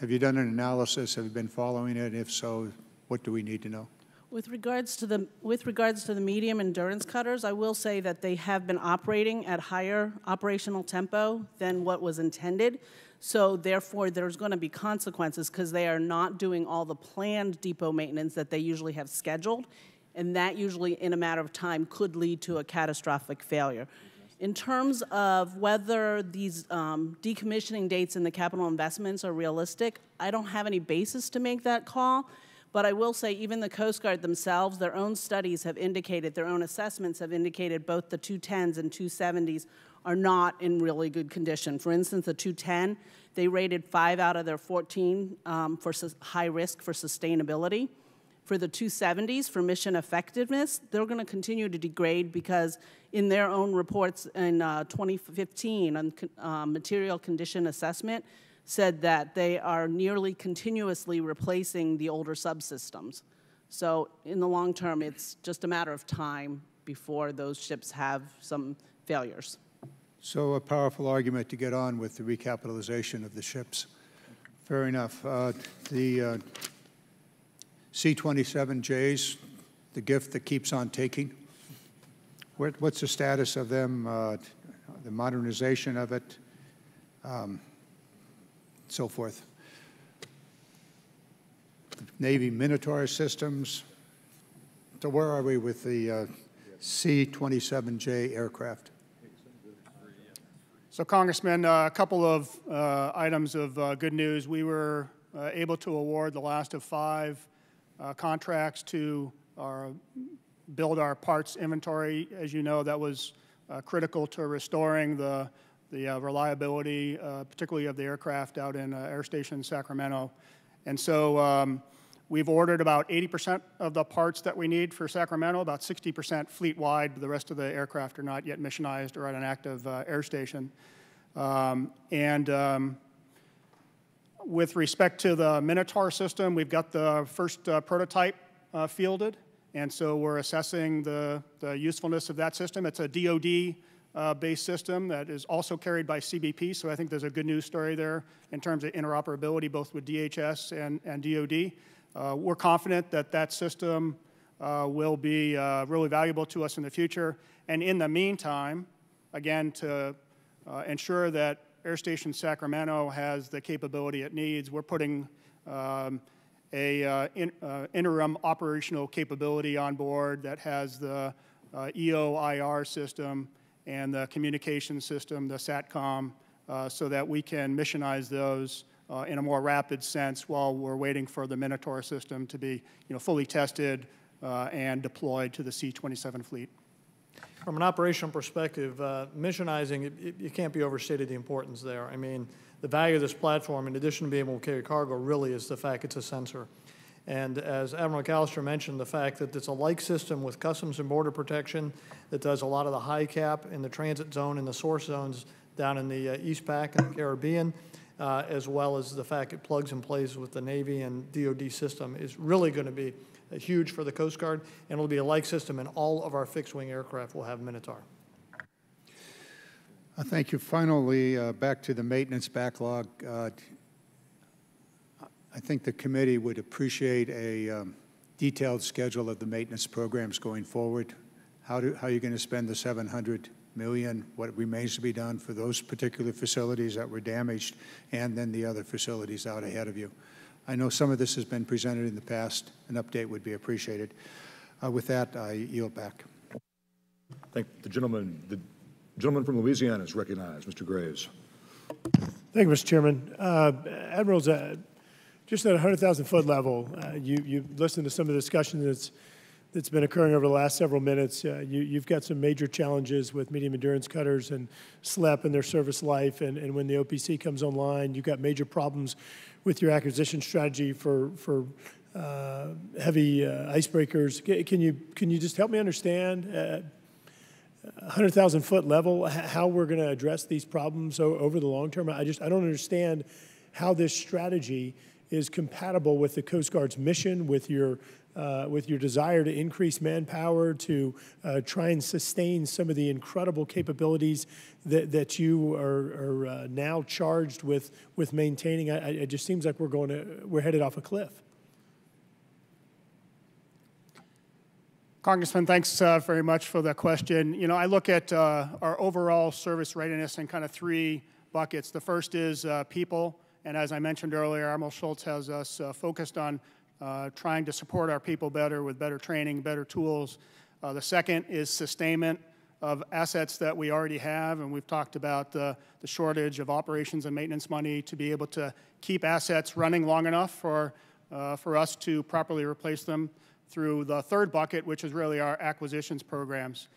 Have you done an analysis? Have you been following it? If so, what do we need to know? With regards to the medium endurance cutters, I will say that they have been operating at higher operational tempo than what was intended. So therefore, there's going to be consequences because they are not doing all the planned depot maintenance that they usually have scheduled, and that usually, in a matter of time, could lead to a catastrophic failure. In terms of whether these decommissioning dates in the capital investments are realistic, I don't have any basis to make that call. But I will say even the Coast Guard themselves, their own studies have indicated, their own assessments have indicated both the 210s and 270s are not in really good condition. For instance, the 210, they rated 5 out of their 14 for high risk for sustainability. For the 270s, for mission effectiveness, they're going to continue to degrade because in their own reports in 2015 on material condition assessment, said that they are nearly continuously replacing the older subsystems. So in the long term, it's just a matter of time before those ships have some failures. So a powerful argument to get on with the recapitalization of the ships. Fair enough. The C-27Js, the gift that keeps on taking, what's the status of them, the modernization of it? So forth. The Navy Minotaur systems. So where are we with the C-27J aircraft? So, Congressman, a couple of items of good news. We were able to award the last of 5 contracts to build our parts inventory. As you know, that was critical to restoring the reliability, particularly of the aircraft out in Air Station Sacramento. And so we've ordered about 80% of the parts that we need for Sacramento, about 60% fleet-wide, but the rest of the aircraft are not yet missionized or at an active air station. With respect to the Minotaur system, we've got the first prototype fielded, and so we're assessing the usefulness of that system. It's a DoD based system that is also carried by CBP, so I think there's a good news story there in terms of interoperability both with DHS and DoD. We're confident that that system will be really valuable to us in the future. And in the meantime, again, to ensure that Air Station Sacramento has the capability it needs, we're putting interim operational capability on board that has the EO/IR system and the communication system, the SATCOM, so that we can missionize those in a more rapid sense while we're waiting for the Minotaur system to be fully tested and deployed to the C-27 fleet. From an operational perspective, missionizing, it can't be overstated the importance there. I mean, the value of this platform, in addition to being able to carry cargo, really is the fact it's a sensor. And as Admiral McAllister mentioned, the fact that it's a like system with Customs and Border Protection that does a lot of the high cap in the transit zone and the source zones down in the East Pac and the Caribbean, as well as the fact it plugs and plays with the Navy and DoD system is really going to be huge for the Coast Guard, and it'll be a like system, and all of our fixed-wing aircraft will have Minotaur. Thank you. Finally, back to the maintenance backlog. I think the committee would appreciate a detailed schedule of the maintenance programs going forward. How are you going to spend the $700 million, what remains to be done for those particular facilities that were damaged, and then the other facilities out ahead of you. I know some of this has been presented in the past. An update would be appreciated. With that, I yield back. Thank the gentleman. The gentleman from Louisiana is recognized. Mr. Graves. Thank you, Mr. Chairman. Admirals, just at 100,000-foot level, you listened to some of the discussion that's been occurring over the last several minutes. You've got some major challenges with medium endurance cutters and SLEP and their service life, and when the OPC comes online, you've got major problems with your acquisition strategy for heavy icebreakers. Can you just help me understand 100,000-foot level how we're going to address these problems over the long term? I don't understand how this strategy is compatible with the Coast Guard's mission, with your desire to increase manpower, to try and sustain some of the incredible capabilities that you are now charged with maintaining. It just seems like we're headed off a cliff. Congressman, thanks very much for the question. You know, I look at our overall service readiness in kind of three buckets. The first is people, and as I mentioned earlier, Admiral Schultz has us focused on trying to support our people better with better training, better tools. The second is sustainment of assets that we already have, and we've talked about the shortage of operations and maintenance money to be able to keep assets running long enough for us to properly replace them through the third bucket, which is really our acquisitions programs.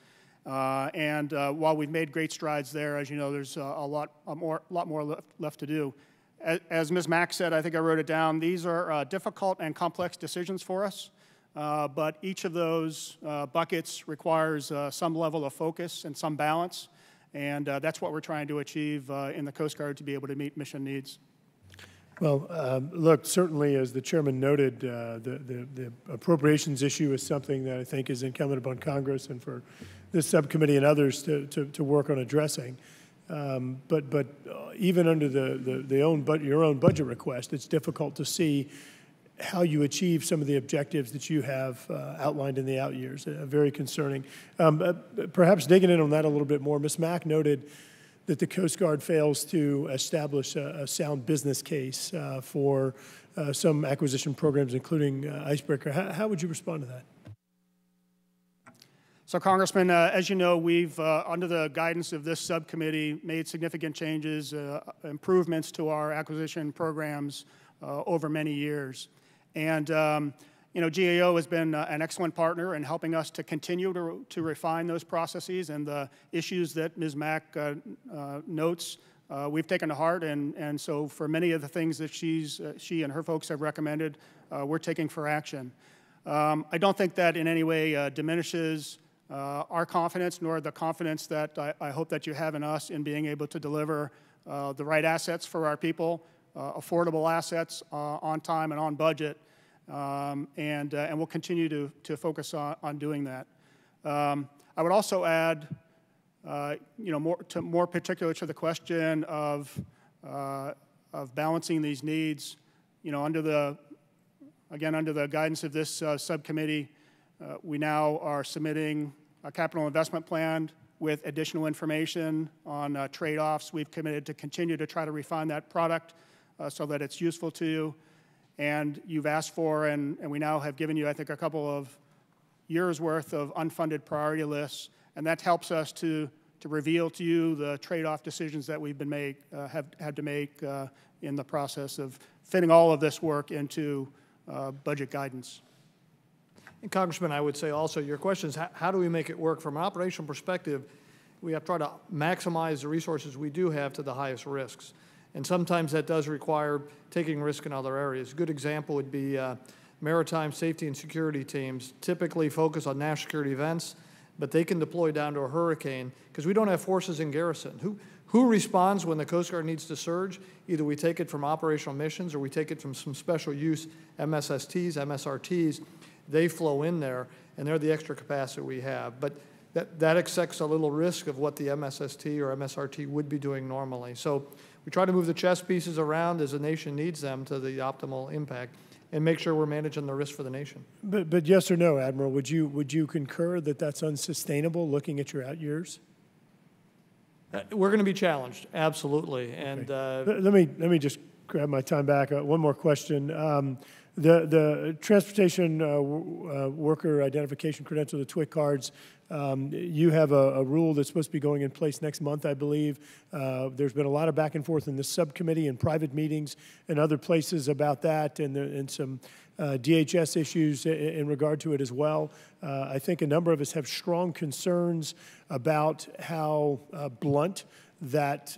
While we've made great strides there, as you know, there's a lot more left to do. As Ms. Mack said, I think I wrote it down, these are difficult and complex decisions for us, but each of those buckets requires some level of focus and some balance, and that's what we're trying to achieve in the Coast Guard to be able to meet mission needs. Well, look, certainly, as the chairman noted, the appropriations issue is something that I think is incumbent upon Congress and for this subcommittee and others to work on addressing. But even under your own budget request, it's difficult to see how you achieve some of the objectives that you have outlined in the out years. Very concerning. Perhaps digging in on that a little bit more, Ms. Mack noted that the Coast Guard fails to establish a sound business case for some acquisition programs, including Icebreaker. How would you respond to that? So, Congressman, as you know, we've, under the guidance of this subcommittee, made significant changes, improvements to our acquisition programs over many years. And, you know, GAO has been an excellent partner in helping us to continue to refine those processes, and the issues that Ms. Mack notes, we've taken to heart, and so for many of the things that she and her folks have recommended, we're taking for action. I don't think that in any way diminishes our confidence, nor the confidence that I hope that you have in us in being able to deliver the right assets for our people, affordable assets on time and on budget, and we'll continue to focus on doing that. I would also add, you know, more particular to the question of balancing these needs, you know, under the guidance of this subcommittee, we now are submitting a capital investment plan with additional information on trade-offs. We've committed to continue to try to refine that product so that it's useful to you. And you've asked for, and we now have given you, I think, a couple of years' worth of unfunded priority lists, and that helps us to reveal to you the trade-off decisions that we've have had to make in the process of fitting all of this work into budget guidance. And Congressman, I would say also your question is how do we make it work? From an operational perspective, we have to try to maximize the resources we do have to the highest risks. And sometimes that does require taking risk in other areas. A good example would be maritime safety and security teams typically focus on national security events, but they can deploy down to a hurricane because we don't have forces in garrison. Who responds when the Coast Guard needs to surge? Either we take it from operational missions or we take it from some special use MSSTs, MSRTs. They flow in there, and they're the extra capacity we have. But that accepts a little risk of what the MSST or MSRT would be doing normally. So we try to move the chess pieces around as the nation needs them to the optimal impact and make sure we're managing the risk for the nation. But yes or no, Admiral, would you concur that that's unsustainable looking at your out years? We're going to be challenged, absolutely. And let me just grab my time back. One more question. The transportation worker identification credential, the TWIC cards, you have a rule that's supposed to be going in place next month, I believe. There's been a lot of back and forth in the subcommittee and private meetings and other places about that, and some DHS issues in regard to it as well. I think a number of us have strong concerns about how blunt that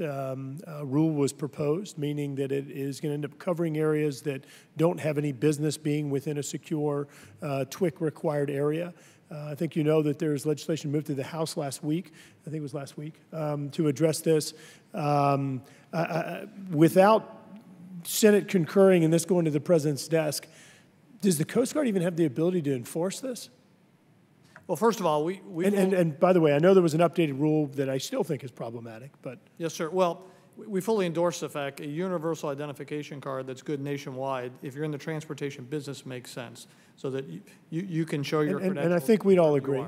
rule was proposed, meaning that it is going to end up covering areas that don't have any business being within a secure TWIC required area. I think you know that there's legislation moved to the House last week, I think it was last week, to address this. Without Senate concurring and this going to the President's desk, does the Coast Guard even have the ability to enforce this? well, first of all, And by the way, I know there was an updated rule that I still think is problematic, but. Yes, sir. Well, we fully endorse the fact a universal identification card that's good nationwide, if you're in the transportation business, makes sense, so that you can show your credentials. And I think we'd all agree.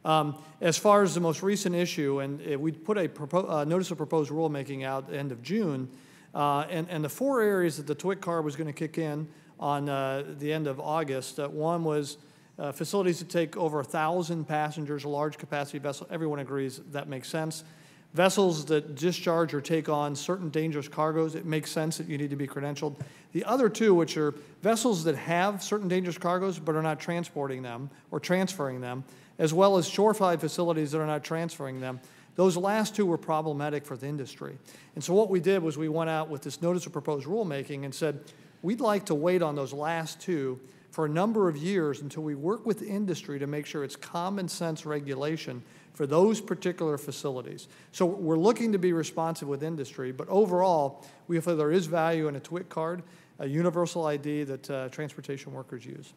As far as the most recent issue, and we put a notice of proposed rulemaking out at the end of June, and the 4 areas that the TWIC card was going to kick in on the end of August, one was facilities that take over 1,000 passengers, a large capacity vessel. Everyone agrees that makes sense. Vessels that discharge or take on certain dangerous cargoes, it makes sense that you need to be credentialed. The other 2, which are vessels that have certain dangerous cargoes but are not transporting them or transferring them, as well as shoreside facilities that are not transferring them, those last 2 were problematic for the industry. And so what we did was we went out with this notice of proposed rulemaking and said, we'd like to wait on those last 2 for a number of years until we work with the industry to make sure it's common sense regulation for those particular facilities. So we're looking to be responsive with industry, but overall, we feel there is value in a TWIC card, a universal ID that transportation workers use.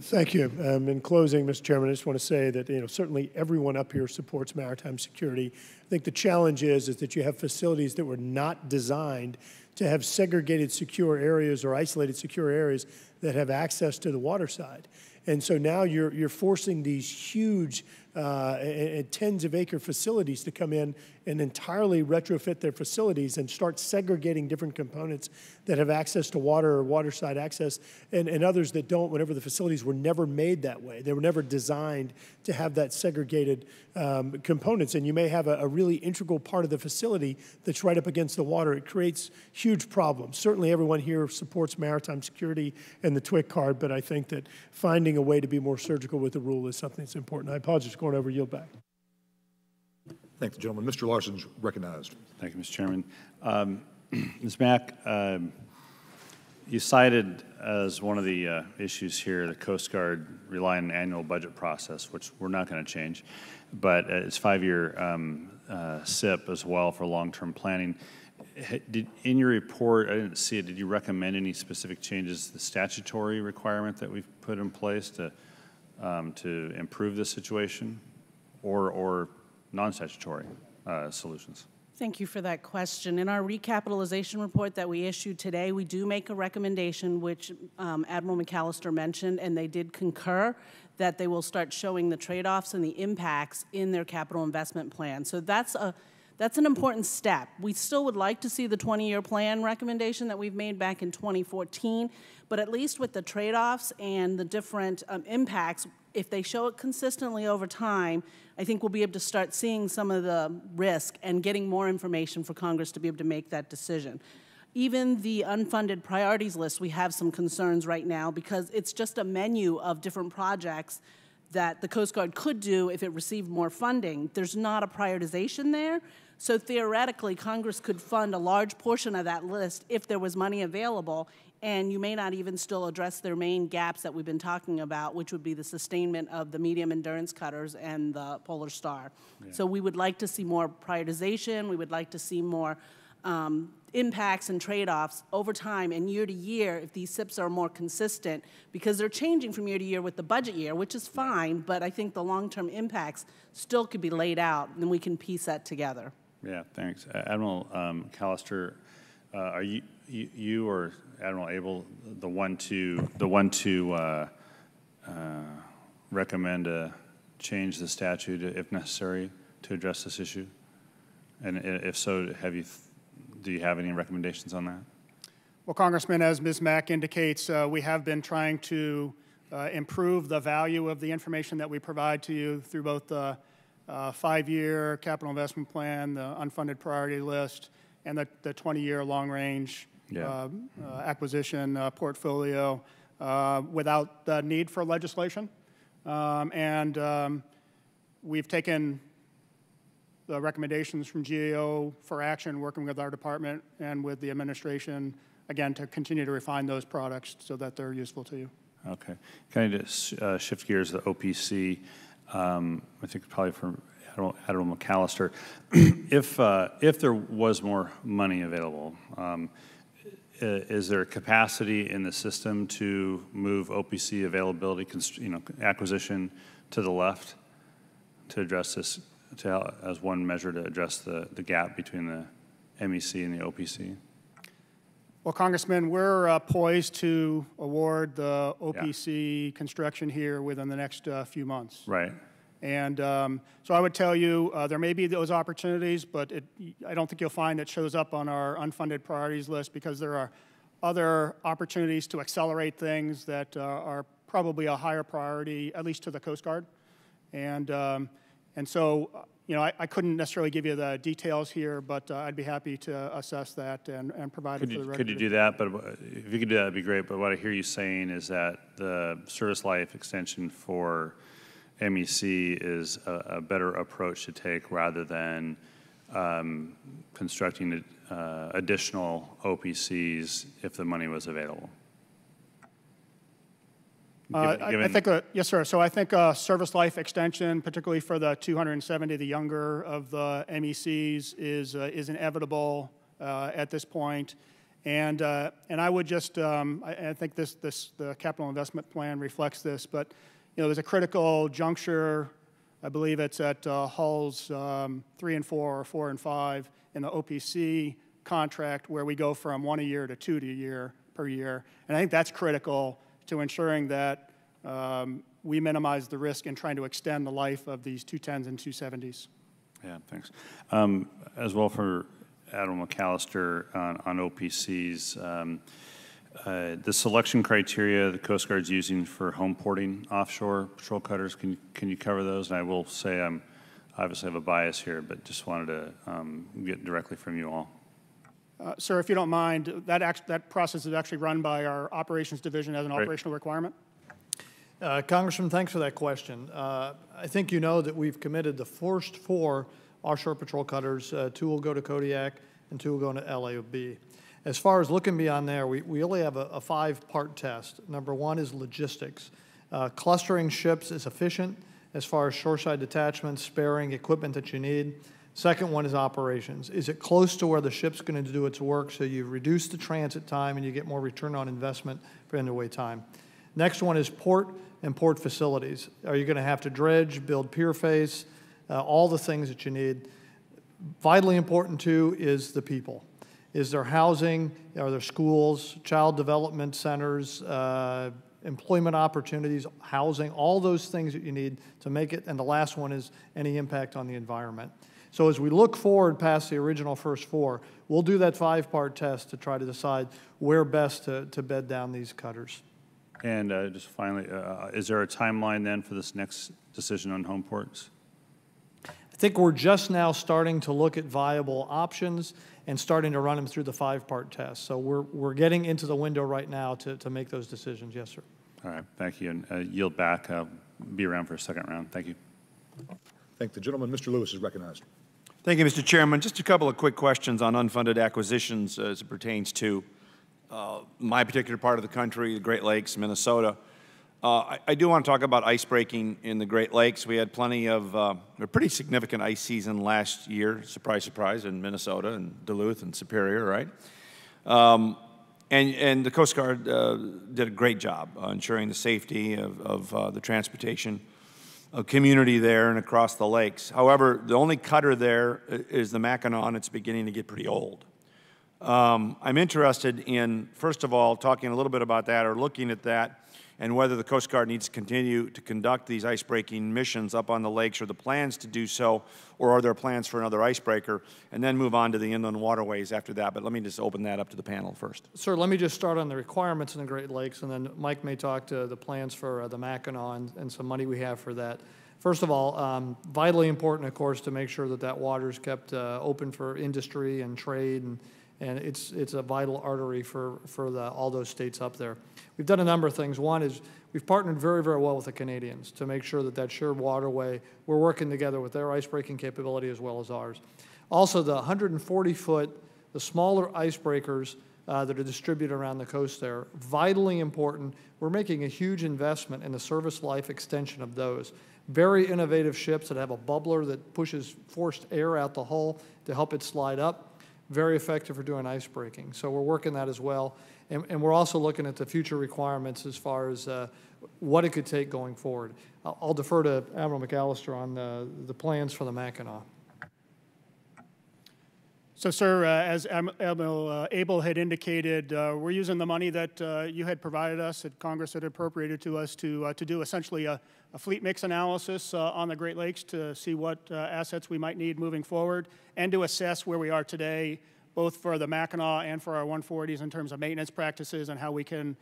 Thank you. In closing, Mr. Chairman, I just want to say that certainly everyone up here supports maritime security. I think the challenge is that you have facilities that were not designed to have segregated secure areas or isolated secure areas that have access to the water side. And so now you're forcing these huge tens of acre facilities to come in and entirely retrofit their facilities and start segregating different components that have access to water or waterside access and others that don't, whenever the facilities were never made that way. They were never designed to have that segregated components. And you may have a really integral part of the facility that's right up against the water. It creates huge problems. Certainly everyone here supports maritime security and the TWIC card, but I think that finding a way to be more surgical with the rule is something that's important. I apologize for going over, yield back. Thank the gentleman. Mr. Larson's recognized. Thank you, Mr. Chairman. Ms. Mack, you cited as one of the issues here the Coast Guard rely on an annual budget process, which we're not going to change, but it's 5-year SIP as well for long-term planning. In your report, I didn't see it, did you recommend any specific changes to the statutory requirement that we've put in place to improve this situation, or non-statutory solutions? Thank you for that question. In our recapitalization report that we issued today, we do make a recommendation, which Admiral McAllister mentioned, and they did concur that they will start showing the trade-offs and the impacts in their capital investment plan. So that's an important step. We still would like to see the 20-year plan recommendation that we've made back in 2014, but at least with the trade-offs and the different impacts, if they show it consistently over time, I think we'll be able to start seeing some of the risk and getting more information for Congress to be able to make that decision. Even the unfunded priorities list, we have some concerns right now because it's just a menu of different projects that the Coast Guard could do if it received more funding. There's not a prioritization there. So theoretically, Congress could fund a large portion of that list if there was money available, and you may not even still address their main gaps that we've been talking about, which would be the sustainment of the medium endurance cutters and the Polar Star. Yeah. So we would like to see more prioritization. We would like to see more impacts and trade-offs over time and year to year if these SIPs are more consistent, because they're changing from year to year with the budget year, which is fine, but I think the long-term impacts still could be laid out, and we can piece that together. Yeah, thanks. Admiral McAllister, are you or Admiral Abel the one to recommend change the statute if necessary to address this issue? And if so, do you have any recommendations on that? Well, Congressman, as Ms. Mack indicates, we have been trying to improve the value of the information that we provide to you through both the 5-year capital investment plan, the unfunded priority list, and the 20-year long-range acquisition portfolio without the need for legislation. We've taken the recommendations from GAO for action, working with our department and with the administration, again, to continue to refine those products so that they're useful to you. Okay. Can I just shift gears to the OPC? I think probably for Admiral McAllister. If there was more money available, is there capacity in the system to move OPC availability, acquisition to the left to address this, as one measure to address the gap between the MEC and the OPC? Well, Congressman, we're poised to award the OPC construction here within the next few months. Right. And so I would tell you there may be those opportunities, but I don't think you'll find it shows up on our unfunded priorities list because there are other opportunities to accelerate things that are probably a higher priority, at least to the Coast Guard. And so, I couldn't necessarily give you the details here, but I'd be happy to assess that and provide it for the record. Could you do that? But if you could do that, that'd be great. But what I hear you saying is that the service life extension for MEC is a better approach to take rather than constructing additional OPCs if the money was available. I think, yes, sir. So I think service life extension, particularly for the 270, the younger of the MECs, is inevitable at this point. And I would just, I think the capital investment plan reflects this, but there's a critical juncture. I believe it's at hulls 3 and 4 or 4 and 5 in the OPC contract where we go from 1 a year to 2 a year per year. And I think that's critical to ensuring that we minimize the risk in trying to extend the life of these 210s and 270s. Yeah, thanks. As well for Admiral McAllister on OPCs, the selection criteria the Coast Guard's using for home porting offshore patrol cutters, can you cover those? And I will say I obviously have a bias here, but just wanted to get directly from you all. Sir, if you don't mind, that process is actually run by our operations division as an operational requirement. Congressman, thanks for that question. I think you know that we've committed the first 4 offshore patrol cutters. 2 will go to Kodiak and 2 will go to LAOB. As far as looking beyond there, we only have a 5-part test. Number 1 is logistics. Clustering ships is efficient as far as shoreside detachments, sparing equipment that you need. Second one is operations. Is it close to where the ship's going to do its work so you reduce the transit time and you get more return on investment for end-of-way time? Next one is port and port facilities. Are you going to have to dredge, build pier face, all the things that you need? Vitally important, too, is the people. Is there housing? Are there schools, child development centers, employment opportunities, housing, all those things that you need to make it? And the last one is any impact on the environment. So as we look forward past the original first 4, we'll do that 5-part test to try to decide where best to bed down these cutters. And just finally, is there a timeline then for this next decision on home ports? I think we're just now starting to look at viable options and starting to run them through the 5-part test. So we're getting into the window right now to make those decisions. Yes, sir. All right, thank you. And yield back. I'll be around for a second round. Thank you. Thank the gentleman. Mr. Lewis is recognized. Thank you, Mr. Chairman. Just a couple of quick questions on unfunded acquisitions as it pertains to my particular part of the country, the Great Lakes, Minnesota. I do want to talk about ice breaking in the Great Lakes. We had plenty of a pretty significant ice season last year, surprise, surprise, in Minnesota and Duluth and Superior, right? And the Coast Guard did a great job ensuring the safety of the transportation community there and across the lakes. However, the only cutter there is the Mackinac, and it's beginning to get pretty old. I'm interested in, first of all, talking a little bit about that or looking at that and whether the Coast Guard needs to continue to conduct these icebreaking missions up on the lakes, or the plans to do so, or are there plans for another icebreaker, and then move on to the inland waterways after that. But let me just open that up to the panel first. Sir, let me just start on the requirements in the Great Lakes, and then Mike may talk to the plans for the Mackinac and some money we have for that. First of all, vitally important, of course, to make sure that that water is kept open for industry and trade, and it's a vital artery for all those states up there. We've done a number of things. One is we've partnered very, very well with the Canadians to make sure that shared waterway, we're working together with their ice-breaking capability as well as ours. Also, the 140-foot, the smaller icebreakers that are distributed around the coast there, vitally important. We're making a huge investment in the service life extension of those. Very innovative ships that have a bubbler that pushes forced air out the hull to help it slide up. Very effective for doing ice breaking. So we're working that as well. And we're also looking at the future requirements as far as what it could take going forward. I'll defer to Admiral McAllister on the plans for the Mackinac. So, sir, as Admiral Abel had indicated, we're using the money that you had provided us, that Congress had appropriated to us to do essentially a fleet mix analysis on the Great Lakes to see what assets we might need moving forward, and to assess where we are today, both for the Mackinac and for our 140s in terms of maintenance practices and how we can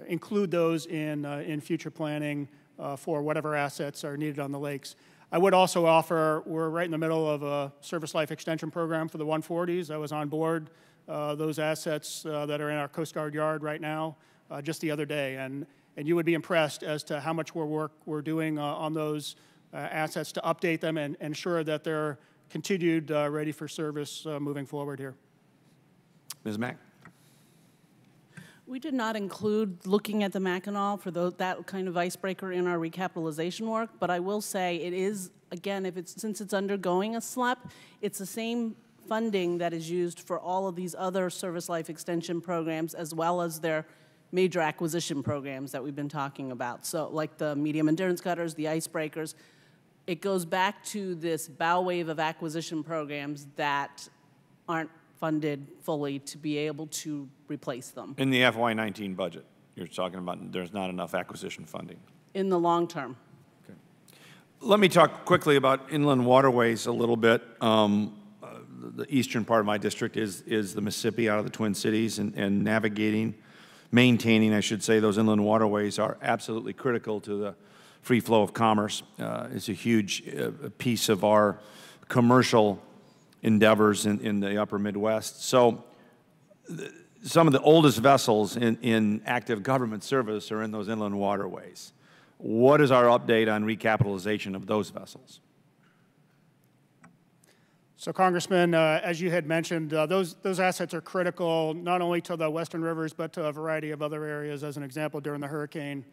include those in future planning for whatever assets are needed on the lakes. I would also offer, we're right in the middle of a service life extension program for the 140s. I was on board those assets that are in our Coast Guard yard right now just the other day, and you would be impressed as to how much work we're doing on those assets to update them and ensure that they're continued ready for service moving forward here. Ms. Mack? We did not include looking at the Mackinac for that kind of icebreaker in our recapitalization work, but I will say it is, again, since it's undergoing a SLEP, it's the same funding that is used for all of these other service life extension programs, as well as their major acquisition programs that we've been talking about. So like the medium endurance cutters, the icebreakers, it goes back to this bow wave of acquisition programs that aren't funded fully to be able to replace them. In the FY19 budget, you're talking about there's not enough acquisition funding. In the long term. Okay. Let me talk quickly about inland waterways a little bit. The eastern part of my district is the Mississippi out of the Twin Cities, and maintaining, I should say, those inland waterways are absolutely critical to the free flow of commerce. It's a huge piece of our commercial endeavors in the upper Midwest. So some of the oldest vessels in active government service are in those inland waterways. What is our update on recapitalization of those vessels? So, Congressman, as you had mentioned, those assets are critical not only to the western rivers, but to a variety of other areas. As an example, during the hurricane,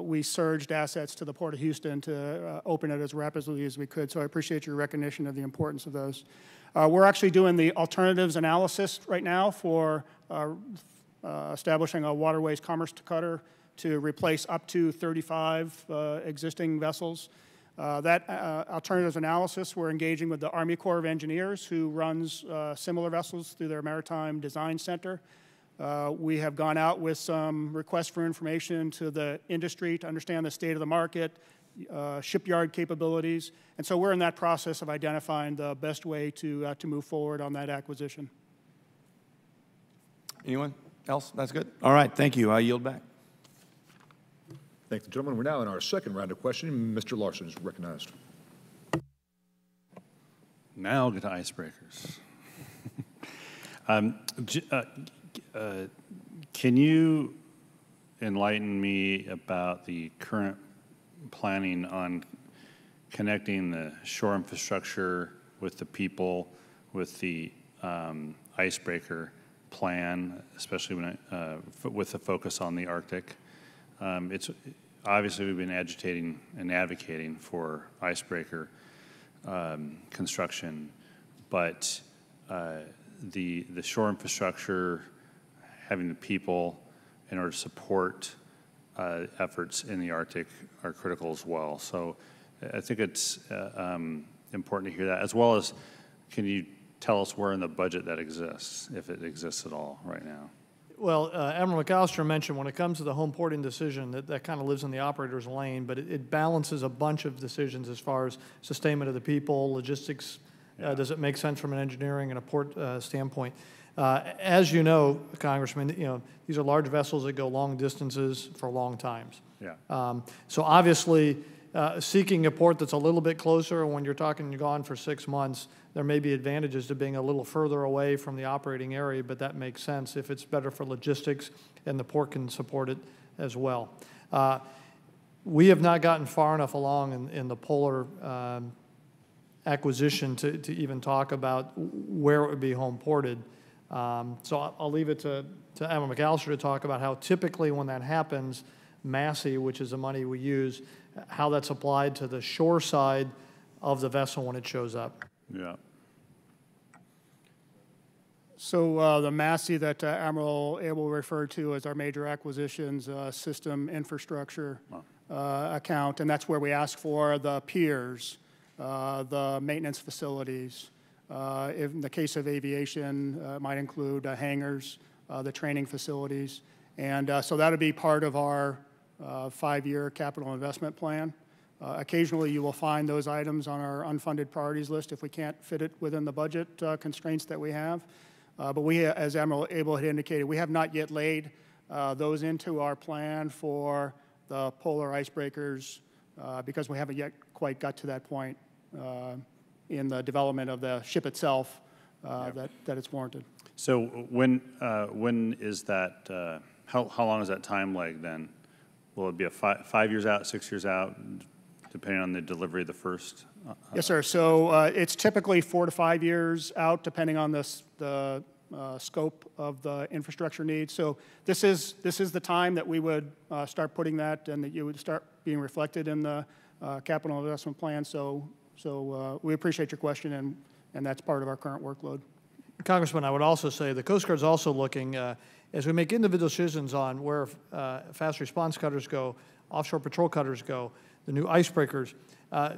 we surged assets to the Port of Houston to open it as rapidly as we could. So I appreciate your recognition of the importance of those. We're actually doing the alternatives analysis right now for establishing a waterways commerce cutter to replace up to 35 existing vessels. That alternatives analysis, we're engaging with the Army Corps of Engineers, who runs similar vessels through their Maritime Design Center. We have gone out with some requests for information to the industry to understand the state of the market, shipyard capabilities, and so we're in that process of identifying the best way to move forward on that acquisition. Anyone else? That's good. All right, thank you. I yield back. Thank you, gentlemen. We're now in our second round of questioning. Mr. Larson is recognized. Now get to icebreakers. Can you enlighten me about the current planning on connecting the shore infrastructure with the people, with the icebreaker plan, especially when with the focus on the Arctic? It's obviously we've been agitating and advocating for icebreaker construction, but the shore infrastructure, having the people in order to support efforts in the Arctic are critical as well. So I think it's important to hear that, as well as can you tell us where in the budget that exists, if it exists at all right now? Well, Admiral McAllister mentioned when it comes to the home porting decision that kind of lives in the operator's lane, but it balances a bunch of decisions as far as sustainment of the people, logistics. Does it make sense from an engineering and a port standpoint? As you know, Congressman, these are large vessels that go long distances for long times. Yeah. So obviously, seeking a port that's a little bit closer, when you're talking you're gone for 6 months, there may be advantages to being a little further away from the operating area, but that makes sense if it's better for logistics and the port can support it as well. We have not gotten far enough along in the polar acquisition to even talk about where it would be home ported. So I'll leave it to Admiral McAllister to talk about how typically when that happens, Massey, which is the money we use, how that's applied to the shore side of the vessel when it shows up. Yeah. So the Massey that Admiral Abel referred to as our major acquisitions system infrastructure account, and that's where we ask for the piers, the maintenance facilities. In the case of aviation, it might include hangars, the training facilities. And so that'll be part of our 5-year capital investment plan. Occasionally, you will find those items on our unfunded priorities list if we can't fit it within the budget constraints that we have. But we, as Admiral Abel had indicated, we have not yet laid those into our plan for the polar icebreakers because we haven't yet quite got to that point in the development of the ship itself that it's warranted. So when is that, how long is that time lag then? Will it be a 5 years out, 6 years out, depending on the delivery of the first? Yes, sir. So it's typically 4 to 5 years out, depending on the scope of the infrastructure needs. So this is the time that we would start putting that, and that you would start being reflected in the capital investment plan. So we appreciate your question, and that's part of our current workload. Congressman, I would also say the Coast Guard's also looking, as we make individual decisions on where fast response cutters go, offshore patrol cutters go, the new icebreakers,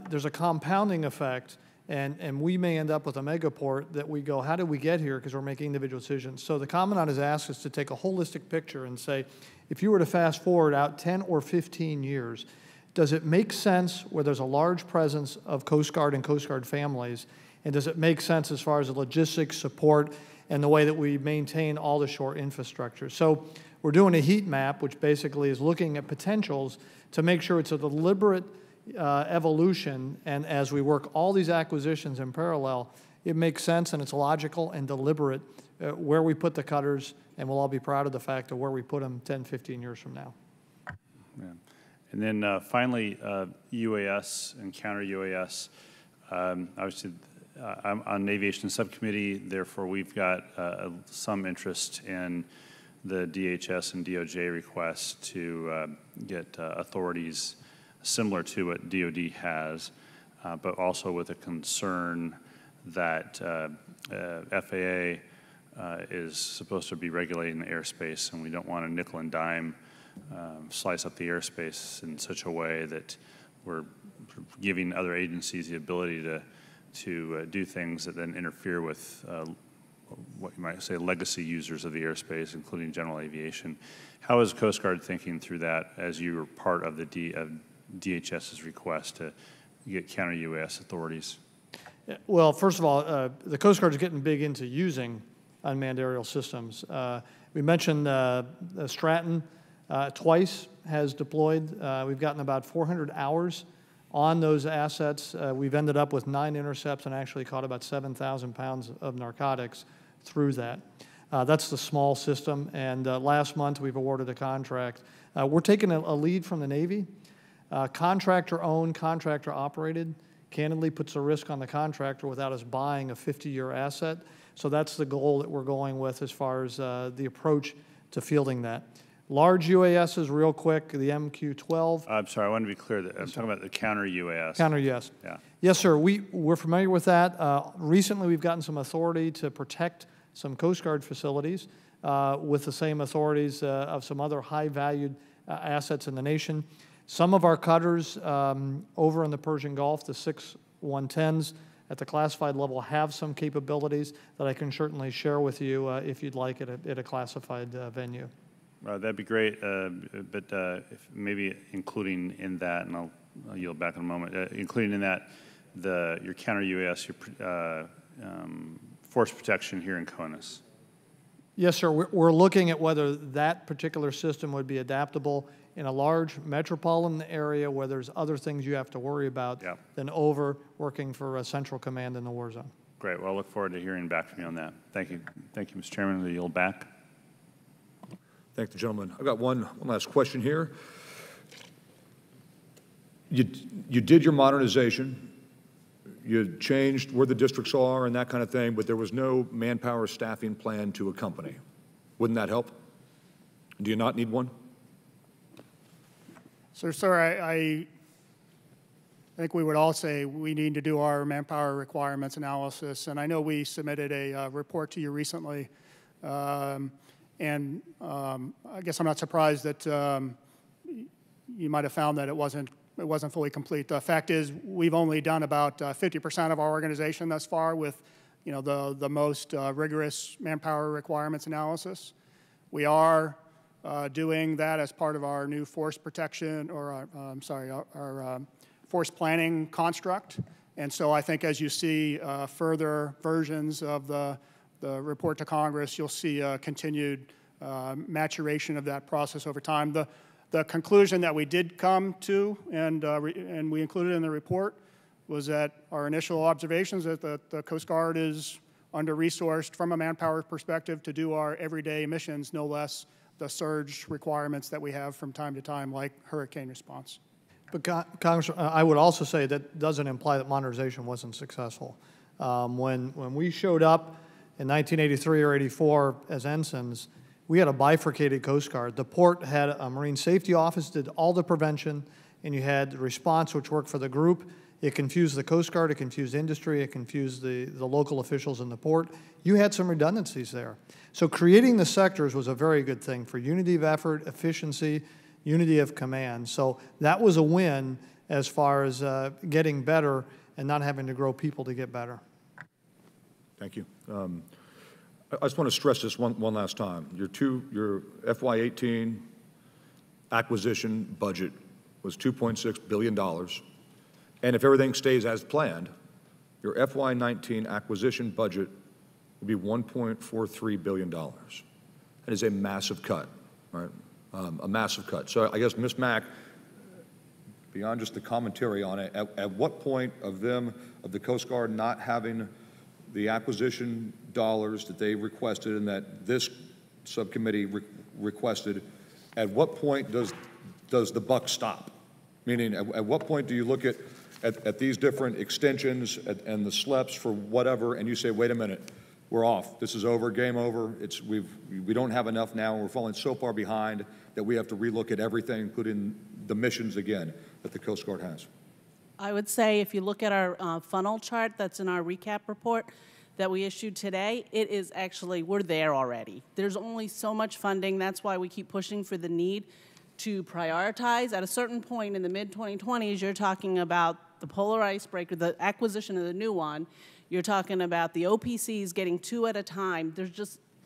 there's a compounding effect, and we may end up with a megaport that we go, how did we get here? Because we're making individual decisions. So the Commandant has asked us to take a holistic picture and say, if you were to fast forward out 10 or 15 years, does it make sense where there's a large presence of Coast Guard and Coast Guard families, and does it make sense as far as the logistics, support, and the way that we maintain all the shore infrastructure? So we're doing a heat map, which basically is looking at potentials to make sure it's a deliberate evolution, and as we work all these acquisitions in parallel, it makes sense and it's logical and deliberate where we put the cutters, and we'll all be proud of the fact of where we put them 10, 15 years from now. Yeah. And then finally, UAS and counter UAS. Obviously, I'm on the Aviation Subcommittee, therefore we've got some interest in the DHS and DOJ requests to get authorities similar to what DOD has, but also with a concern that FAA is supposed to be regulating the airspace, and we don't want to nickel and dime slice up the airspace in such a way that we're giving other agencies the ability to do things that then interfere with what you might say legacy users of the airspace, including general aviation. How is Coast Guard thinking through that as you were part of the DHS's request to get counter-UAS authorities? Well, first of all, the Coast Guard is getting big into using unmanned aerial systems. We mentioned Stratton twice has deployed. We've gotten about 400 hours on those assets. We've ended up with 9 intercepts and actually caught about 7,000 pounds of narcotics through that. That's the small system, and last month we've awarded a contract. We're taking a lead from the Navy. Contractor-owned, contractor-operated, candidly puts a risk on the contractor without us buying a 50-year asset. So that's the goal that we're going with as far as the approach to fielding that. Large UASs, real quick, the MQ-12. I'm sorry, I want to be clear that I'm talking about the counter-UAS. Counter-UAS. Yeah. Yes, sir. We're familiar with that. Recently, we've gotten some authority to protect some Coast Guard facilities with the same authorities of some other high-valued assets in the nation. Some of our cutters over in the Persian Gulf, the 6-110s, at the classified level have some capabilities that I can certainly share with you if you'd like at a classified venue. That'd be great, but if maybe including in that, and I'll yield back in a moment, including in that your counter-UAS, your force protection here in CONUS. Yes, sir. We're looking at whether that particular system would be adaptable in a large metropolitan area where there's other things you have to worry about than over working for a central command in the war zone. Great. Well, I look forward to hearing back from you on that. Thank you. Thank you, Mr. Chairman. I yield back. Thank the gentleman. I've got one last question here. You did your modernization. You changed where the districts are and that kind of thing, but there was no manpower staffing plan to accompany. Wouldn't that help? Do you not need one? So, sir, I think we would all say we need to do our manpower requirements analysis, and I know we submitted a report to you recently, and I guess I'm not surprised that you might have found that it wasn't fully complete. The fact is, we've only done about 50% of our organization thus far with, the most rigorous manpower requirements analysis. We are doing that as part of our new force protection, or our force planning construct. And so I think as you see further versions of the report to Congress, you'll see a continued maturation of that process over time. The conclusion that we did come to, and we included in the report, was that our initial observations that the Coast Guard is under-resourced from a manpower perspective to do our everyday missions, no less the surge requirements that we have from time to time, like hurricane response. But Congressman, I would also say that doesn't imply that modernization wasn't successful. When we showed up in 1983 or 84 as ensigns, we had a bifurcated Coast Guard. The port had a Marine Safety Office, did all the prevention, and you had the response, which worked for the group. It confused the Coast Guard, it confused industry, it confused the local officials in the port. You had some redundancies there. So creating the sectors was a very good thing for unity of effort, efficiency, unity of command. So that was a win as far as getting better and not having to grow people to get better. Thank you. I just want to stress this one last time. Your FY18 acquisition budget was $2.6 billion. And if everything stays as planned, your FY19 acquisition budget will be $1.43 billion. That is a massive cut, right? A massive cut. So I guess, Ms. Mack, beyond just the commentary on it, at what point of the Coast Guard not having the acquisition dollars that they requested and that this subcommittee requested, at what point does the buck stop? Meaning, at what point do you look at these different extensions and the SLEPs for whatever, and you say, wait a minute, we're off. This is over, game over. We don't have enough now, and we're falling so far behind that we have to relook at everything, including the missions again that the Coast Guard has. I would say if you look at our funnel chart that's in our recap report that we issued today, it is actually, we're there already. There's only so much funding. That's why we keep pushing for the need to prioritize. At a certain point in the mid-2020s, you're talking about the polar icebreaker, the acquisition of the new one. You're talking about the OPCs getting 2 at a time.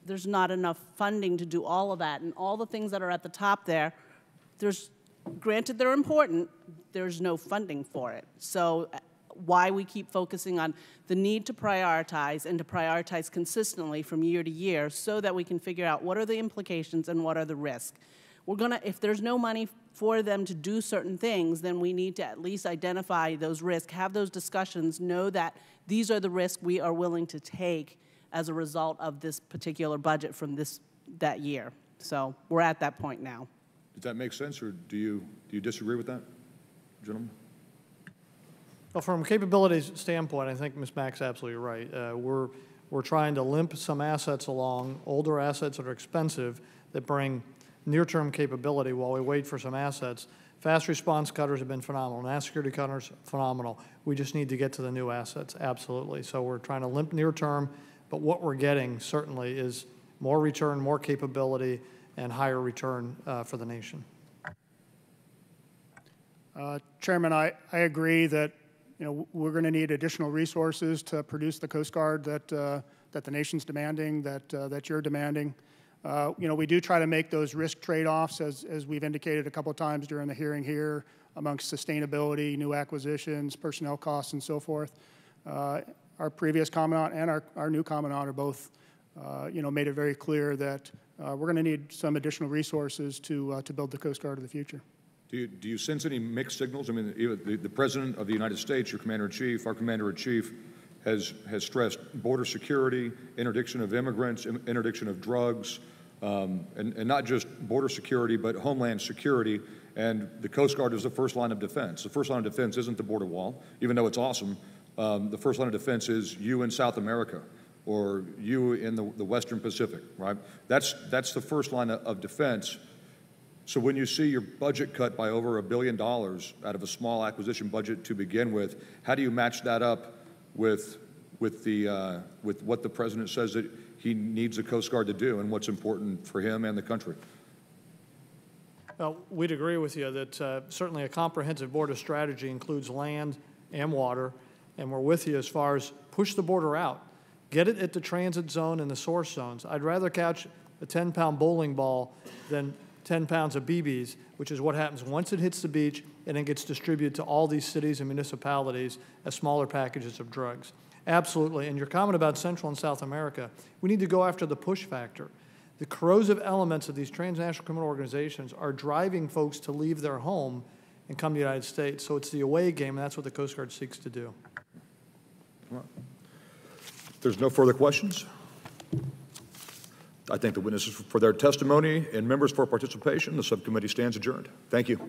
There's not enough funding to do all of that. And all the things that are at the top there, granted they're important, there's no funding for it. So why we keep focusing on the need to prioritize and to prioritize consistently from year to year so that we can figure out what are the implications and what are the risks. If there's no money for them to do certain things, then we need to at least identify those risks, have those discussions, know that these are the risks we are willing to take as a result of this particular budget from that year. So we're at that point now. Does that make sense, or do you disagree with that, gentlemen? Well, from a capabilities standpoint, I think Ms. Mack's absolutely right. We're trying to limp some assets along, older assets that are expensive, that bring near-term capability while we wait for some assets. Fast response cutters have been phenomenal. Mass security cutters, phenomenal. We just need to get to the new assets, absolutely. So we're trying to limp near-term, but what we're getting certainly is more return, more capability, and higher return for the nation. Chairman, I agree that we're going to need additional resources to produce the Coast Guard that the nation's demanding, that you're demanding. We do try to make those risk trade-offs, as we've indicated a couple of times during the hearing here, amongst sustainability, new acquisitions, personnel costs, and so forth. Our previous commandant and our new commandant are both, made it very clear that we're going to need some additional resources to build the Coast Guard of the future. Do you sense any mixed signals? I mean, the President of the United States, your Commander-in-Chief, our Commander-in-Chief, has stressed border security, interdiction of immigrants, interdiction of drugs, and not just border security, but homeland security. And the Coast Guard is the first line of defense. The first line of defense isn't the border wall, even though it's awesome. The first line of defense is you in South America or you in the Western Pacific, right? That's the first line of defense. So when you see your budget cut by over $1 billion out of a small acquisition budget to begin with, how do you match that up with what the President says that he needs the Coast Guard to do and what's important for him and the country? Well, we'd agree with you that certainly a comprehensive border strategy includes land and water, and we're with you as far as push the border out. Get it at the transit zone and the source zones. I'd rather catch a 10-pound bowling ball than 10 pounds of BBs, which is what happens once it hits the beach and then gets distributed to all these cities and municipalities as smaller packages of drugs. Absolutely. And your comment about Central and South America, we need to go after the push factor. The corrosive elements of these transnational criminal organizations are driving folks to leave their home and come to the United States. So it's the away game, and that's what the Coast Guard seeks to do. If there's no further questions, I thank the witnesses for their testimony and members for participation. The subcommittee stands adjourned. Thank you.